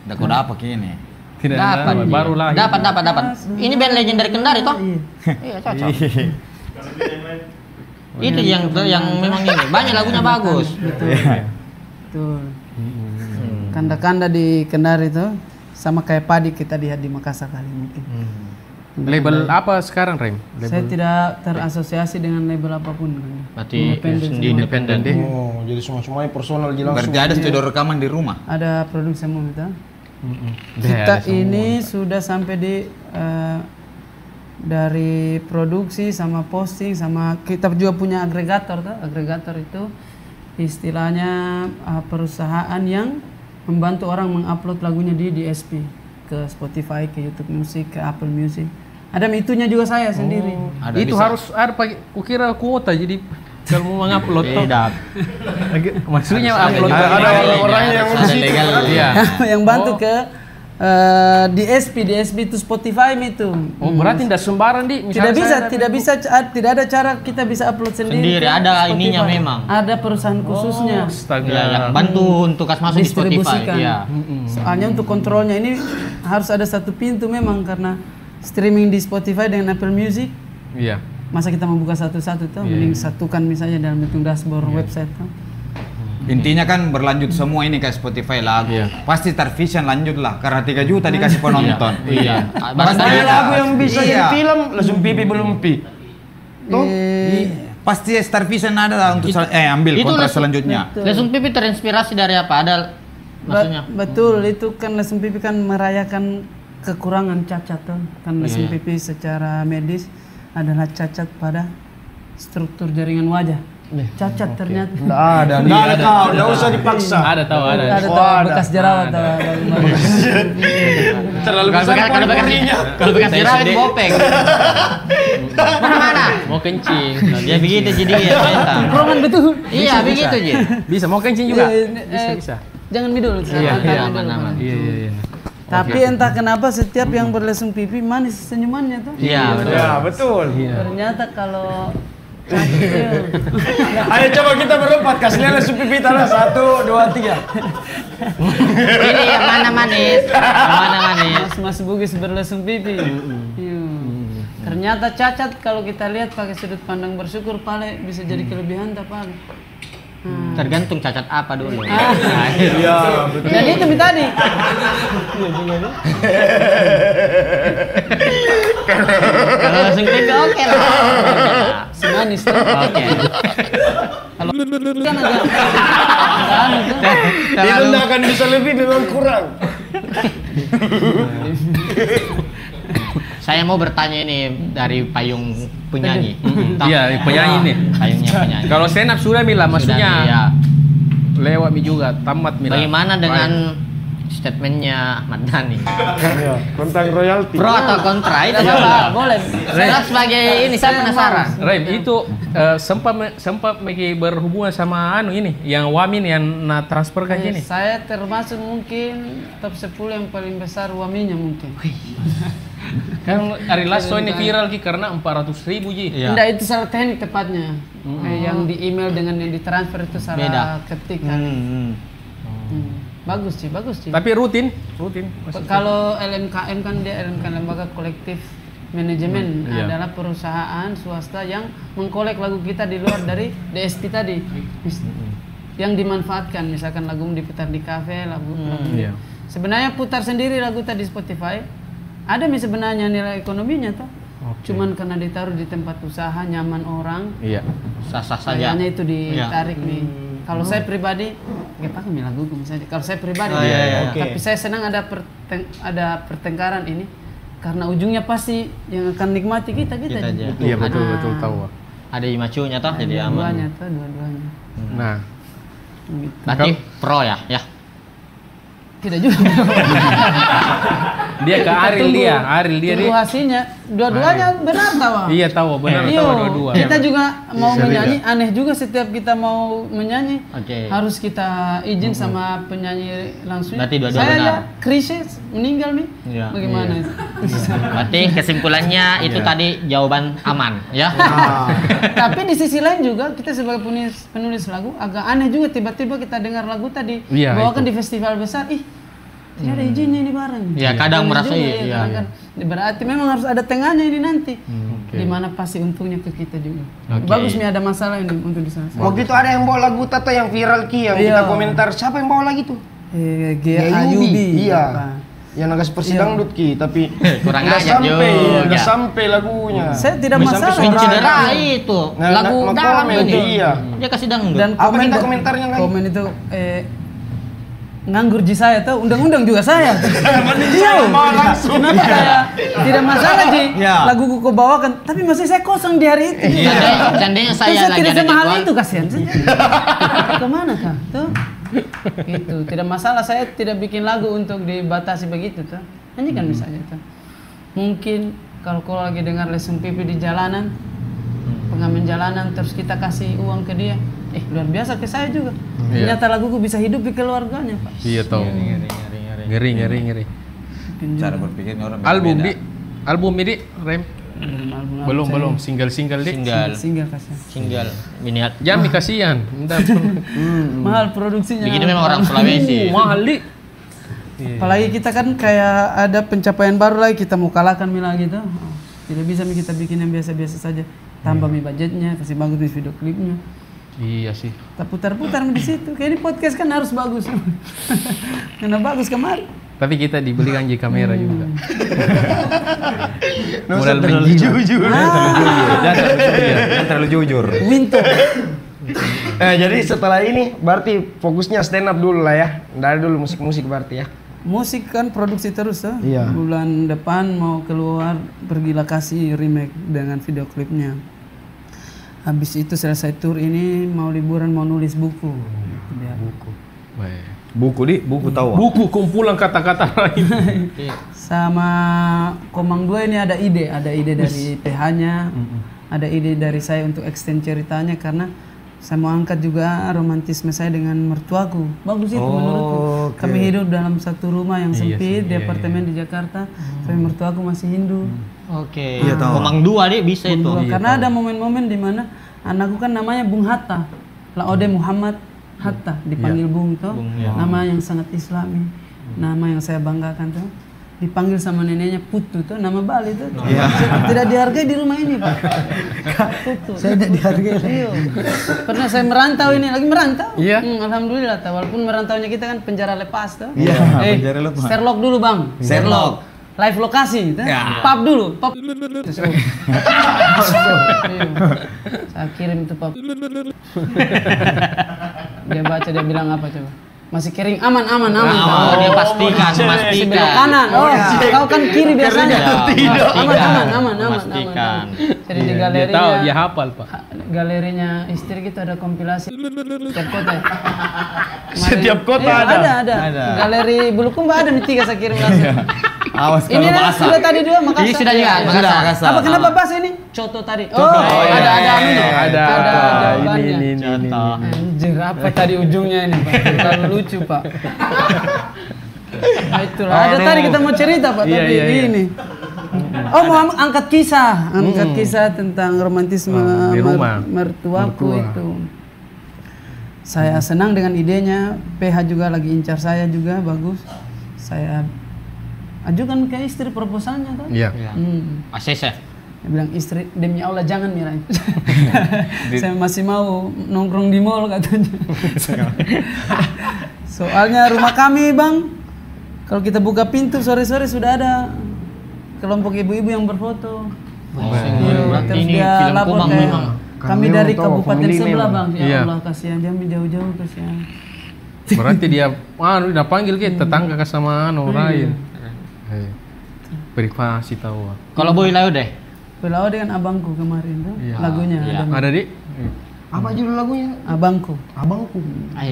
Udah kau dapat ini. Tidak Dapat. ada, baru lahir. Dapat. Ini band legend dari Kendari toh? Iya, cocok. Itu yang memang ini. Banyak lagunya bagus. Betul. Kanda-kanda di Kendari itu sama kayak padi kita lihat di Makassar kali mungkin. Label apa sekarang Rem? Saya tidak terasosiasi dengan label apapun. Berarti Independen deh. Oh, jadi semuanya personal langsung. Berarti ada studio rekaman di rumah. Ada produksi semua kita. Deh, Kita ada semua. ini sudah sampai di dari produksi sama posting sama kita juga punya agregator tuh. Agregator itu istilahnya perusahaan yang membantu orang mengupload lagunya di DSP ke Spotify, ke YouTube Music, ke Apple Music. Ada itunya juga saya sendiri. Ada Itu bisa. harus ada pakai kukira kuota jadi kalau mau mengupload toh. Beda. Maksudnya upload Ada orang-orang yang Ada legal. Iya. Yang bantu ke DSP itu Spotify itu. Oh, berarti tidak sembarang di. Tidak ada cara kita bisa upload sendiri. Sendiri, ke ada Spotify. ininya memang. Ada perusahaan khususnya. Astaga. Ya, yang bantu untuk masuk di Spotify. Distribusikan. Iya. Soalnya untuk kontrolnya ini harus ada satu pintu memang karena streaming di Spotify dengan Apple Music. Iya. Masa kita membuka satu-satu tuh, mending satukan misalnya dalam bentuk dashboard website tuh. Intinya kan berlanjut semua ini kayak Spotify lagu. Iya. Pasti Starvision lanjut lah karena 3 juta dikasih penonton. Iya. Pasti Barangkali Ada lagu yang bisa Iya. jadi film, langsung pipi belum pi. Tuh. Pasti Starvision ada lah untuk ambil Itu kontrak langsung- selanjutnya. Lesung Pipi terinspirasi dari apa? Ada maksudnya. Betul, itu kan lesung pipi kan merayakan kekurangan cacat tuh. Kan lesung pipi secara medis adalah cacat pada struktur jaringan wajah. Cacat ternyata. Nggak ada, kau, nggak usah dipaksa. Ada tahu ada. Ada tahu bekas jerawat tahu. Terlalu besar pori-porinya. Kalau bekas jerawat bopeng. Mana? Mau kencing. Dia begitu jadi ya ternyata. Kurangan betul. Iya begitu Ji. Bisa mau kencing juga. Iya, Bisa. Jangan midul. Iya, aman. Iya. Tapi entah kenapa setiap yang berlesung pipi manis senyumannya tuh. Iya betul. Ya, betul. Ternyata kalau Ayo coba kita berempat, kasih lihat langsung pipi tanah. 1, 2, 3. Ini yang mana manis? Yang mana manis? Mas Bugis berlesung pipi. Iya. Ternyata cacat kalau kita lihat pakai sudut pandang bersyukur pale bisa jadi kelebihan tak pale. Tergantung cacat apa dulu. Iya, betul. Jadi itu tadi. Kalau langsung pipi oke lah. Semanis tuh. Oke. Kalau kan agak anu tuh. Itu nggak akan bisa lebih, memang kurang. Saya mau bertanya ini dari payung penyanyi. Iya, penyanyi nih. Payungnya penyanyi. Kalau stand up sudah Mila, maksudnya Sudah, iya. lewat mi juga, tamat Mila. Bagaimana dengan statementnya Ahmad Dhani? Ya, tentang royalti. Pro atau kontra itu Coba, coba. boleh. Saya sebagai ini saya penasaran. Rem itu sempat berhubungan sama anu ini, yang Wamin yang transfer kan ini. Saya termasuk mungkin top 10 yang paling besar waminya mungkin. Kan Ari Lasso ini viral Ki karena 400.000 Ji. Iya. Enggak, itu salah teknik tepatnya. Yang di email dengan yang ditransfer itu salah Beda. ketik kan. Bagus sih. Tapi rutin. Kalau LMKM kan dia Lembaga Kolektif Manajemen adalah perusahaan swasta yang mengkolek lagu kita di luar dari DSP tadi. Yang dimanfaatkan, misalkan lagu diputar di kafe, lagu sebenarnya putar sendiri lagu tadi Spotify. Ada sebenarnya nilai ekonominya toh. Cuman karena ditaruh di tempat usaha nyaman orang, Iya. Sah-sah saja. kayaknya itu ditarik nih. Kalau saya pribadi, nggak pakai lagu misalnya. Kalau saya pribadi, tapi saya senang ada pertengkaran ini karena ujungnya pasti yang akan nikmati kita Kita aja. Iya betul tahu. Ada imacunya toh jadi aman. Dua-duanya. Nah, Berarti pro ya? Ya. Tidak juga. dia ke Ariel dia Tunggu hasilnya. Dua-duanya benar tahu. Iya tahu benar Iya, tahu dua-dua. kita juga mau menyanyi, aneh juga setiap kita mau menyanyi Oke. harus kita izin sama penyanyi langsung. Berarti dua-dua Saya benar. ya krisis meninggal nih. Iya. Bagaimana itu? Berarti kesimpulannya itu tadi jawaban aman ya. Tapi di sisi lain juga kita sebagai penulis lagu agak aneh juga tiba-tiba kita dengar lagu tadi Iya, bawakan itu. di festival besar, tidak ada izinnya ini bareng. Ya, kadang Aneh merasa juga, iya. kadang. Berarti memang harus ada tengahnya ini nanti. Di mana pasti untungnya ke kita juga. Oke. Bagus nih ada masalah ini untuk di sana. Waktu itu ada yang bawa lagu Tata yang viral Ki yang Iya. kita komentar. Siapa yang bawa lagi tuh? G.A.U.B. Iya. Yang agak seperti dangdut Ki, tapi Kurang udah ajar sampai, juga. udah sampai lagunya. Saya tidak Udah sampai masalah. suara. Mencederai itu. Lagu Nah, dalam komen, itu. iya. Dia kasih dangdut. Dan Apa komen kita komentarnya lagi? Komen itu nganggur ji saya tuh undang-undang juga saya. Saya mau langsung. Kenapa kayak tidak masalah ji Ya. lagu kau bawakan, tapi masih saya kosong di hari itu. Seandainya Kan saya saya lagi tidak ada semahal jadwal. itu kasihan. Kemana kah? Tuh. Itu tidak masalah, saya tidak bikin lagu untuk dibatasi begitu tuh. Nyanyikan misalnya tuh. Mungkin kalau kau lagi dengar lesung pipi di jalanan, pengamen jalanan terus kita kasih uang ke dia, luar biasa ke saya juga. Ternyata laguku bisa hidup di keluarganya, Pak. Iya tahu. Ngeri. Cara berpikirnya orang Album beda. di album ini Rem belum single di Single kasihan. Single miniat. Jami kasihan. Minta Mahal produksinya. Begini memang orang Sulawesi. mahal di. Apalagi kita kan kayak ada pencapaian baru lagi, kita mau kalahkan Mila gitu. Tidak bisa kita bikin yang biasa-biasa saja. Tambah budgetnya, kasih bagus di video klipnya. Iya sih. Kita putar-putar di situ. Kayak ini podcast kan harus bagus. Karena bagus kemarin. Tapi kita dibelikan J kamera juga. Modal jujur. Jangan terlalu jujur. Winto. Jadi setelah ini berarti fokusnya stand up dulu lah ya. Dari dulu musik-musik berarti ya. Musik kan produksi terus ya. Iya. Bulan depan mau keluar Pergilah Kasih remake dengan video klipnya. Habis itu selesai tour ini mau liburan mau nulis buku. Buku tahu. Buku kumpulan kata-kata lain. Sama Komang 2 ini ada ide dari PH-nya, ada ide dari saya untuk extend ceritanya karena saya mau angkat juga romantisme saya dengan mertuaku. Bagus itu menurutku. Kami hidup dalam satu rumah yang sempit di apartemen di Jakarta, tapi mertuaku masih Hindu. Oke. Komang 2 deh bisa itu. Karena ada momen-momen di mana anakku kan namanya Bung Hatta, Laode Muhammad Hatta, dipanggil Bung toh, nama yang sangat Islami, nama yang saya banggakan tuh. Dipanggil sama neneknya Putu tuh, nama Bali tuh. Tidak dihargai di rumah ini, Pak. Putu. Saya tidak dihargai. Iya. Pernah saya merantau ini, lagi merantau. Iya. Alhamdulillah, walaupun merantaunya kita kan penjara lepas tuh. Iya, penjara lepas. Sherlock dulu, Bang. Sherlock. Live lokasi, tuh. Pap dulu, pap. Saya kirim itu pap. Dia baca, dia bilang apa coba? Masih kering, aman. Oh, dia pastikan. Masih belok kanan. Oh, kau kan kiri biasanya. Aman. Pastikan. Jadi di Dia galerinya. tahu, dia hafal, Pak. Galerinya istri kita ada kompilasi setiap kota. Setiap kota Iya, ada. Galeri Bulukumba ada nih 3 saya kirim langsung. Awas Ini kalau kan bahasa. sudah tadi 2 Makassar. Ini sudah juga Makassar. Apa kenapa bahas ini? Coto tadi. Ada jawabannya. Ini. Anjir, apa tadi ujungnya ini, Pak? Terlalu lucu, Pak. Nah, itulah. Ada tadi kita mau cerita, Pak, Iya, tadi iya. ini. Oh, mau angkat kisah tentang romantisme Di rumah. mertuaku itu. Saya senang dengan idenya. PH juga lagi incar saya juga, bagus. Saya ajukan ke istri proposalnya kan? Iya. ACC. Dia bilang istri demi Allah jangan Mira. Saya masih mau nongkrong di mall katanya. Soalnya rumah kami Bang, kalau kita buka pintu sore-sore sudah ada kelompok ibu-ibu yang berfoto. Terus ini dia film lapor Komang kayak, memang. kami Memang dari tahu, kabupaten family sebelah memang. bang. Ya Iya. Allah kasihan Jambi jauh-jauh kasihan. Berarti dia udah panggil kita tetangga ke sama Rain. Privasi tahu. Kalau Boy Lao deh. Pulau dengan abangku kemarin tuh Iya. lagunya Iya. ada Ada di? Apa judul lagunya? abangku. Abangku.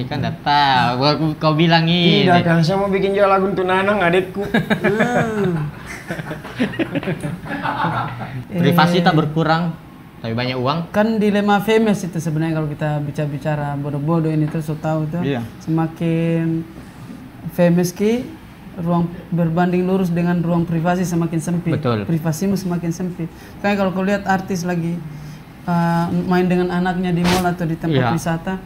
Kan enggak tahu. Kau bilang ini. Tidak kan, saya mau bikin juga lagu untuk Nanang adekku. Privasi tak berkurang, tapi banyak uang. Kan dilema famous itu sebenarnya kalau kita bicara bodoh-bodoh ini terus so tahu tuh Iya. semakin famous ki ruang berbanding lurus dengan ruang privasi semakin sempit. Betul. Privasimu semakin sempit. Kayak kalau kau lihat artis lagi main dengan anaknya di mall atau di tempat Iya. wisata,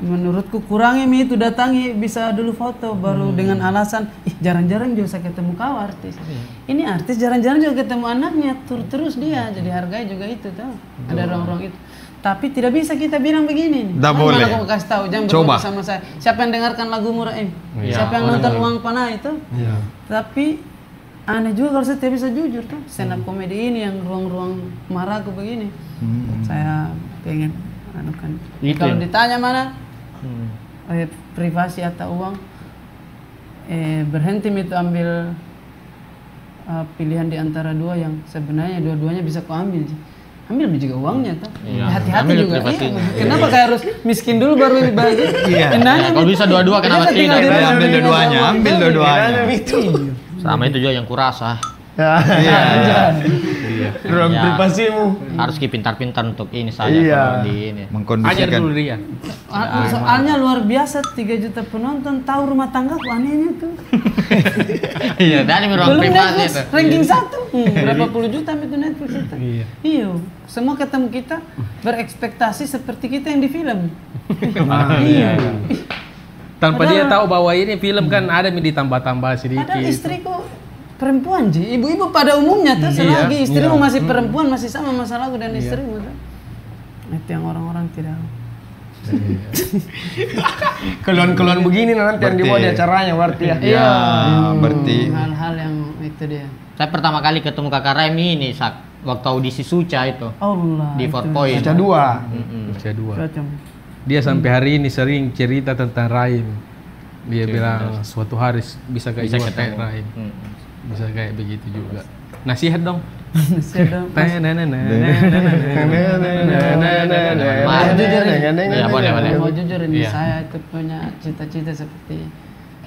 menurutku kurangnya Mi itu datangi bisa dulu foto baru dengan alasan jarang-jarang juga saya ketemu kau artis. Ini artis jarang-jarang juga ketemu anaknya terus dia jadi hargai juga itu tahu. Ada ruang-ruang itu. Tapi tidak bisa kita bilang begini. Nggak boleh. Aku kasih tahu jangan Coba. berbohong sama saya. Siapa yang dengarkan lagu Murah Im? Iya. Siapa yang nonton Uang Panah itu? Iya. Tapi aneh juga kalau saya tidak bisa jujur tuh stand up comedy ini yang ruang-ruang marahku begini. Saya pengen anukan. Itu Kalau ya? ditanya mana privasi atau uang, berhenti itu ambil pilihan di antara dua yang sebenarnya dua-duanya bisa kau ambil. Ambil juga uangnya tuh. Iya. Hati-hati Ambil juga. privasinya. Kenapa kayak harus miskin dulu baru bahagia? Iya. Enaknya Kalau bisa dua-dua kenapa Kita tinggal tidak? di rumah, Ambil tinggal dua-duanya, sama ambil orang tua. dua-duanya. Sama itu juga yang kurasa. Iya. Ruang Ya. privasimu. Harus pintar-pintar untuk ini saja Iya. kalau di ini. Ajar Mengkondisikan. dulu dia. Soalnya luar biasa 3 juta penonton tahu rumah tanggaku anehnya tuh. Iya, dari ruang Belum privasi Netflix itu. ranking 1. Berapa puluh juta itu Netflix itu. Iya. Semua ketemu kita berekspektasi seperti kita yang di film. Iya. Tanpa Padahal- dia tahu bahwa ini film kan ada ditambah-tambah sedikit. Padahal istriku perempuan Ji. Ibu-ibu pada umumnya tuh selagi istrimu masih perempuan masih sama masalahku dan istrimu tuh. Itu yang orang-orang tidak. Keluhan-keluhan begini nanti yang dibawa di acaranya berarti ya. Iya. berarti. Hal-hal yang itu dia. Saya pertama kali ketemu Kakak Raim ini waktu audisi Suca itu Allah. di itu. 4 Point. Baca dua. Usia 2. Cocok. Dia sampai hari ini sering cerita tentang Raim. Dia bilang suatu hari bisa kayak Bisa gua, ketemu. kayak Raim. Bisa kayak begitu juga. Nasihat dong. Saya Mau jujur ini. Ya, boleh. Mau jujur ini Iya. saya itu punya cita-cita seperti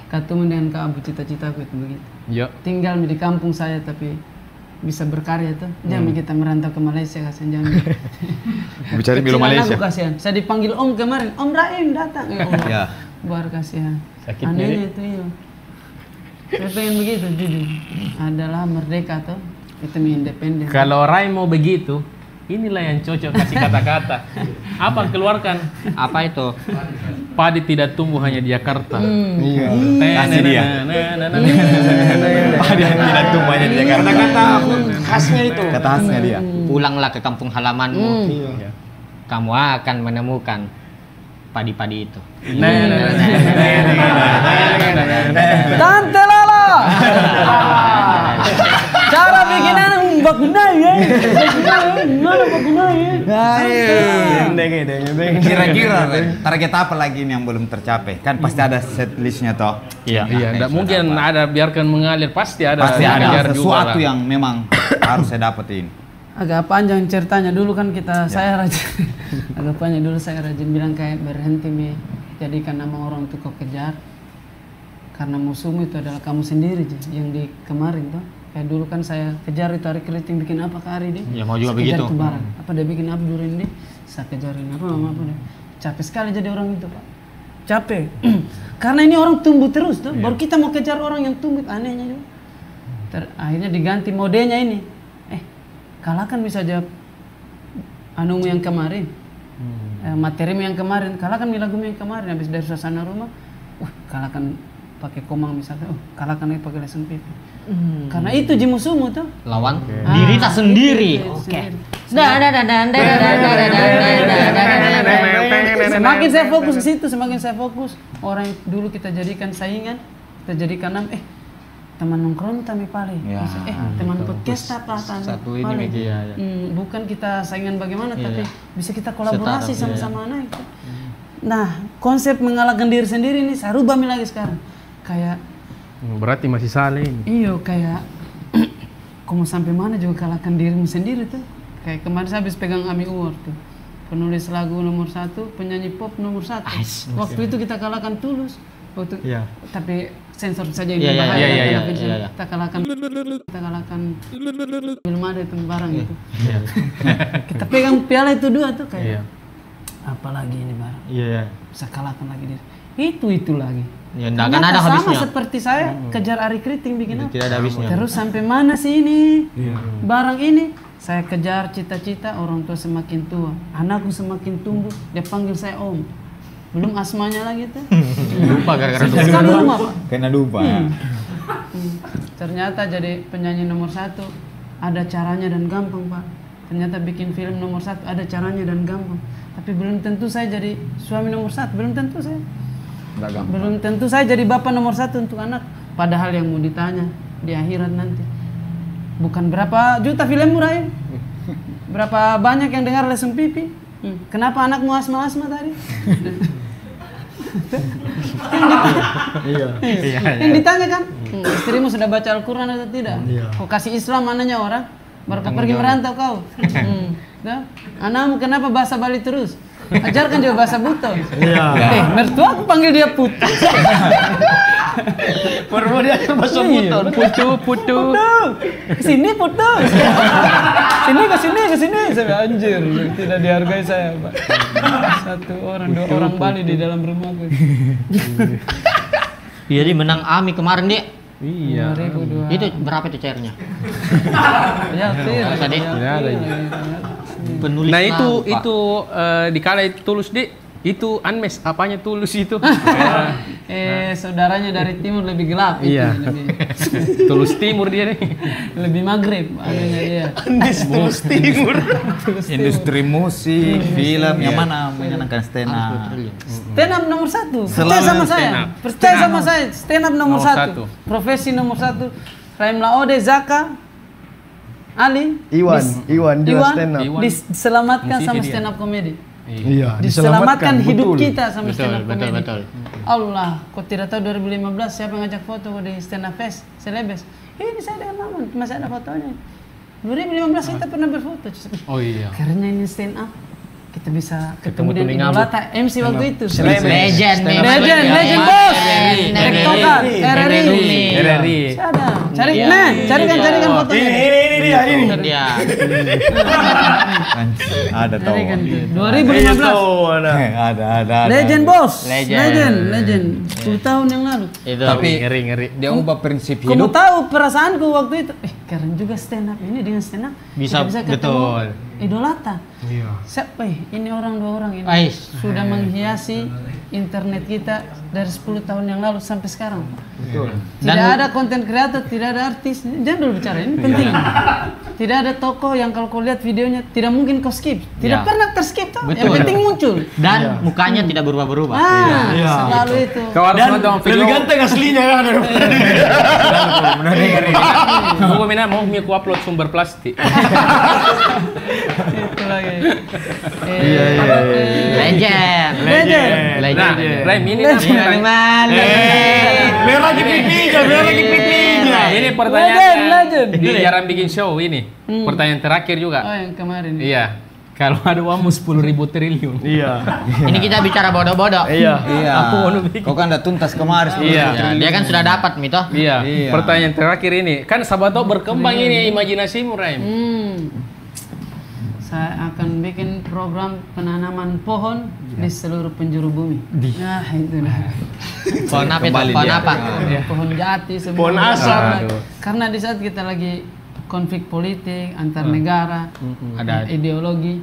Katumen dengan Kak Abu, cita-citaku itu begitu. Yuk. Tinggal di kampung saya tapi bisa berkarya tuh. Jangan kita merantau ke Malaysia kasihan jangan. Bicara film Kecilan Malaysia. aku kasihan. Saya dipanggil Om kemarin. Om Raim datang. Ya Allah. Ya. Buar kasihan. Sakit Anehnya itu iya. Saya pengen begitu jujur. Adalah merdeka tuh. Itu independen. Kalau Raim mau begitu, inilah yang cocok kasih kata-kata. Apa keluarkan? Apa itu? Padi tidak tumbuh hanya di Jakarta. Iya. Kasih dia. Padi yang tidak tumbuhnya di Jakarta. Kata-kata khasnya itu. Kata khasnya dia. Pulanglah ke kampung halamanmu. Iya. Kamu akan menemukan padi-padi itu. Tante Lala. Cara bikinan bagunai ya. Mana bagunai ya? Kira-kira target apa lagi ini yang belum tercapai? Kan pasti ada set listnya toh. Iya, enggak mungkin ada biarkan mengalir, pasti ada. Pasti ada Kejar juga sesuatu lah. yang memang harus saya dapetin. Agak panjang ceritanya dulu kan saya rajin. Agak panjang dulu saya rajin bilang kayak berhenti Mi. Jadikan nama orang itu kau kejar. Karena musuhmu itu adalah kamu sendiri yang di kemarin tuh. Kayak dulu kan saya kejar itu hari keriting bikin apa ke hari dia. Ya, mau juga Saya kejar begitu. itu barang. Apa dia bikin apa dulu ini? Saya kejarin apa deh. Capek sekali jadi orang itu Pak. Capek. Karena ini orang tumbuh terus tuh. Baru kita mau kejar orang yang tumbuh anehnya juga. Akhirnya diganti modenya ini. Kalahkan bisa jawab anumu yang kemarin. Materimu yang kemarin. Kalahkan lagumu yang kemarin habis dari suasana rumah. Kalahkan pakai komang misalnya. Kalahkan lagi pakai lesson pipi. Karena itu musuhmu tuh. Lawan diri tak sendiri. Oke. Oke. Semakin saya fokus ke situ, semakin saya fokus. Orang yang dulu kita jadikan saingan, kita jadikan teman nongkrong kami paling. Ya. Teman podcast apa Satu ini paling. media. Bukan kita saingan bagaimana, Iya, tapi iya. bisa kita kolaborasi Setara, sama-sama naik. Nah, konsep mengalahkan diri sendiri ini saya rubah lagi sekarang. Kayak Berarti masih salah ini. iyo kayak kamu sampai mana juga kalahkan dirimu sendiri tuh. Kayak kemarin saya habis pegang Ami Award tuh. Penulis lagu nomor 1, penyanyi pop nomor 1. Waktu itu kita kalahkan Tulus. Waktu tapi sensor saja yang berbahaya. Iya. Kita kalahkan belum ada itu barang itu. Kita pegang piala itu 2 tuh kayak. Apalagi ini barang. Iya. Bisa kalahkan lagi diri. Itu lagi. Ya enggak akan ada Ternyata habisnya. sama seperti saya kejar Ari Kriting bikin apa? Tidak ada habisnya. Terus sampai mana sih ini? Barang ini saya kejar cita-cita, orang tua semakin tua, anakku semakin tumbuh, dia panggil saya om. Belum asmanya lagi tuh. Lupa gara-gara itu. Sekali rumah, Pak. Kena lupa. Ternyata jadi penyanyi nomor 1 ada caranya dan gampang, Pak. Ternyata bikin film nomor 1 ada caranya dan gampang. Tapi belum tentu saya jadi suami nomor 1, belum tentu saya. Belum tentu saya jadi bapak nomor 1 untuk anak. Padahal yang mau ditanya di akhirat nanti bukan berapa juta filmmu Rai, berapa banyak yang dengar lesung pipi, kenapa anakmu asma-asma tadi. Yang ditanya kan, istrimu sudah baca Al-Quran atau tidak? Kau kasih Islam anaknya orang, baru kau pergi merantau kau. Anakmu kenapa bahasa Bali terus? Ajarkan juga bahasa Buto. Mertua aku panggil dia Putu. Perlu dia bahasa Buton. Putu. Kesini Putu. Kesini. Saya anjir, tidak dihargai saya, Pak. 1 orang, 2 orang Bali di dalam rumahku. Jadi menang Ami kemarin, Dik. Iya. 2002. Itu berapa itu cairnya? Ya, Tadi. Penulis Nah itu nama, Pak. dikala itu Tulus itu Anmes apanya Tulus itu? Saudaranya dari timur lebih gelap itu, Iya. Tulus Timur dia nih. lebih maghrib anunya dia. Tulus Timur. Industri musik, film, yang mana menyenangkan stand up? Stand up nomor 1. Percaya Selalu sama stand saya. up. Percaya sama saya. Stand up nomor Nomor 1. Profesi nomor 1. Raim Laode, Zaka, Ali, Iwan juga stand up. Iwan. diselamatkan Musisi sama dia. stand up komedi. Iya, Diselamatkan hidup betul. kita sama stand up Betul. komedi. Allah, kau tidak tahu 2015 siapa yang ngajak foto di stand up fest, Celebes. Ini saya dengan Maman, masih ada fotonya. 2015 kita pernah berfoto. Oh iya. Karena ini stand up, kita bisa Ketemu ketemu dengan Tuning Idolata MC waktu itu. Legend nih. Legend bos. Tektokan, RRI. RRI. Ada. Carikan fotonya. Ini dia. Dia. Ada tahu. Carikan tuh. 2015. Ada. Legend bos. Legend. Legend. 10 tahun yang lalu. Itu. Tapi Ngeri. dia ubah prinsip Kamu hidup. tahu perasaanku waktu itu? Keren juga stand up ini dengan stand up. Bisa, kita ketemu betul. Idolata. Iya. Siapa? Ini orang 2 orang ini Ais. sudah menghiasi internet kita dari 10 tahun yang lalu sampai sekarang. Tidak ada konten kreator, tidak ada artis. Jangan dulu bicara, ini penting. Tidak ada tokoh yang kalau kau lihat videonya tidak mungkin kau skip. Tidak Ya. pernah terskip tuh. Yang Betul. penting muncul. Dan mukanya tidak berubah-berubah. Selalu itu. Kau harus nonton video. Lebih ganteng aslinya kan daripada Aku mau aku upload sumber plastik. Itu lagi. Legend. Nah, Rem ini pertanyaan. biar lagi pipinya. Nah, ini pertanyaan Legend. di jarang bikin show ini. Pertanyaan terakhir Oh juga. yang kemarin. Iya. Kalau ada uangmu 10.000 triliun. Iya. Ini kita bicara bodoh-bodoh. Iya. Aku mau bikin. Kau kan udah tuntas kemarin. Iya. Ya, dia kan sudah dapat Mito. Iya. Iya. Pertanyaan terakhir ini. Kan sahabat berkembang ini imajinasimu, Rem. Saya akan bikin program penanaman pohon di seluruh penjuru bumi. Nah, itu dah. Pohon apa itu? Pohon apa? Pohon jati semua. Pohon asam. Aduh. Karena di saat kita lagi konflik politik antar negara, Ada. ideologi,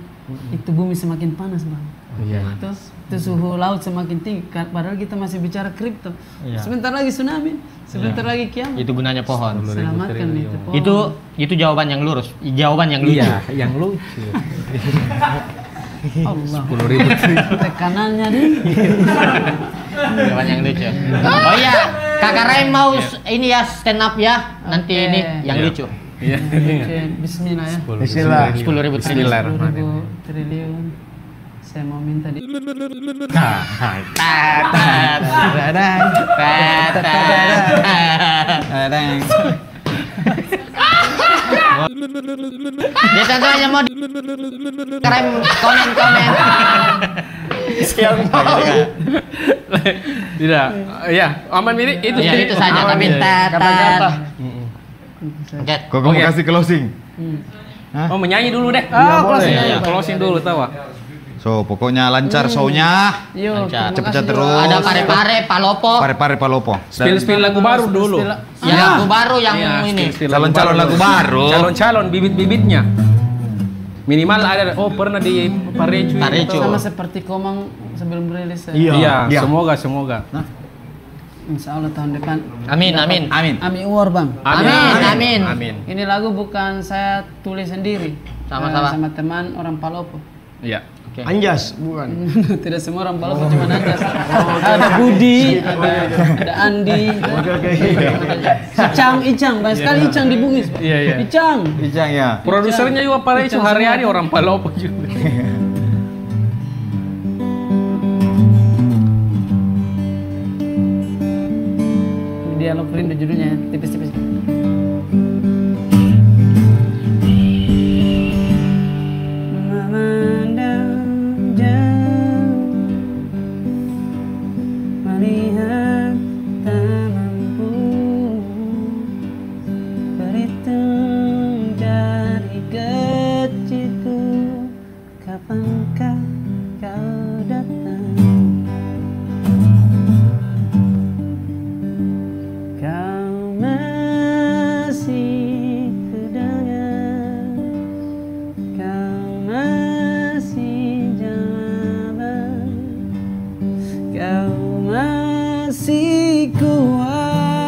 itu bumi semakin panas, Bang. Iya. Itu suhu laut semakin tinggi. Padahal kita masih bicara kripto. Sebentar lagi tsunami, sebentar lagi kiamat. Itu gunanya pohon. Selamatkan itu pohon. Itu jawaban yang lurus. Jawaban yang lucu. Iya, yang lucu. Allah. 10.000 triliun. Tekanannya nih. Jawaban yang lucu. Oh iya, Kakak Raim mau ini ya stand up ya. Nanti ini yang lucu. Iya. Bismillah ya. Bismillah. 10.000 triliun. Bismillahirrahmanirrahim. 10.000 triliun. Saya mau minta di Dia tentunya mau Raim komen. Tidak. Ya, aman ini itu. Ya itu saja tapi Kata-kata. Oke. Kok kamu kasih closing? Oh, menyanyi dulu deh. closing Iya, closing dulu tahu. So, pokoknya lancar show-nya. Yuk, Lancar. Cepet-cepet terima kasih terus. Ada pare-pare, palopo. Pare-pare palopo. Spill lagu baru dulu. Ya lagu baru yang Iya, ini. spill lagu Calon-calon lagu baru. Calon-calon bibit-bibitnya. Minimal ada. Oh, pernah di Parecu. Parecu. sama seperti Komang sebelum rilis. Iya, semoga. Insya Allah tahun depan. Amin. Ami Award bang. Amin. Ini lagu bukan saya tulis sendiri. Sama-sama. Sama teman orang Palopo. Iya. Anjas, bukan. Tidak semua orang Palopo cuma Anjas. Ada Budi, ada Andi. Icang, banyak sekali Icang di Bugis. Iya. Icang. Ijang ya. Produsernya juga Parecu hari-hari orang Palopo juga. Dialog rindu judulnya tipis-tipis. Memandang jauh, melihat tak mampu, berhitung jari kecilku, kapankah kau datang? Kau masih kudengar, kau masih jawaban, kau masih kuat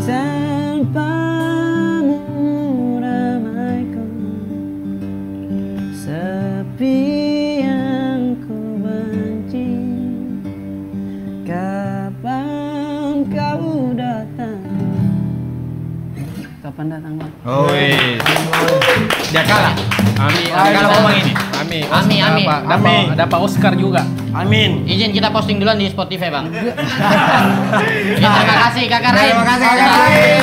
tanpamu ramaiku sepi yang ku benci. Kapan kau datang? Kapan datang bang? Oh, Dia kalah. Ami. Dapat Oscar juga. Amin. Izin kita posting duluan di Spotify bang. Ya, terima kasih kakak Raim. Terima kasih kakak Raim.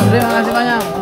Terima kasih banyak.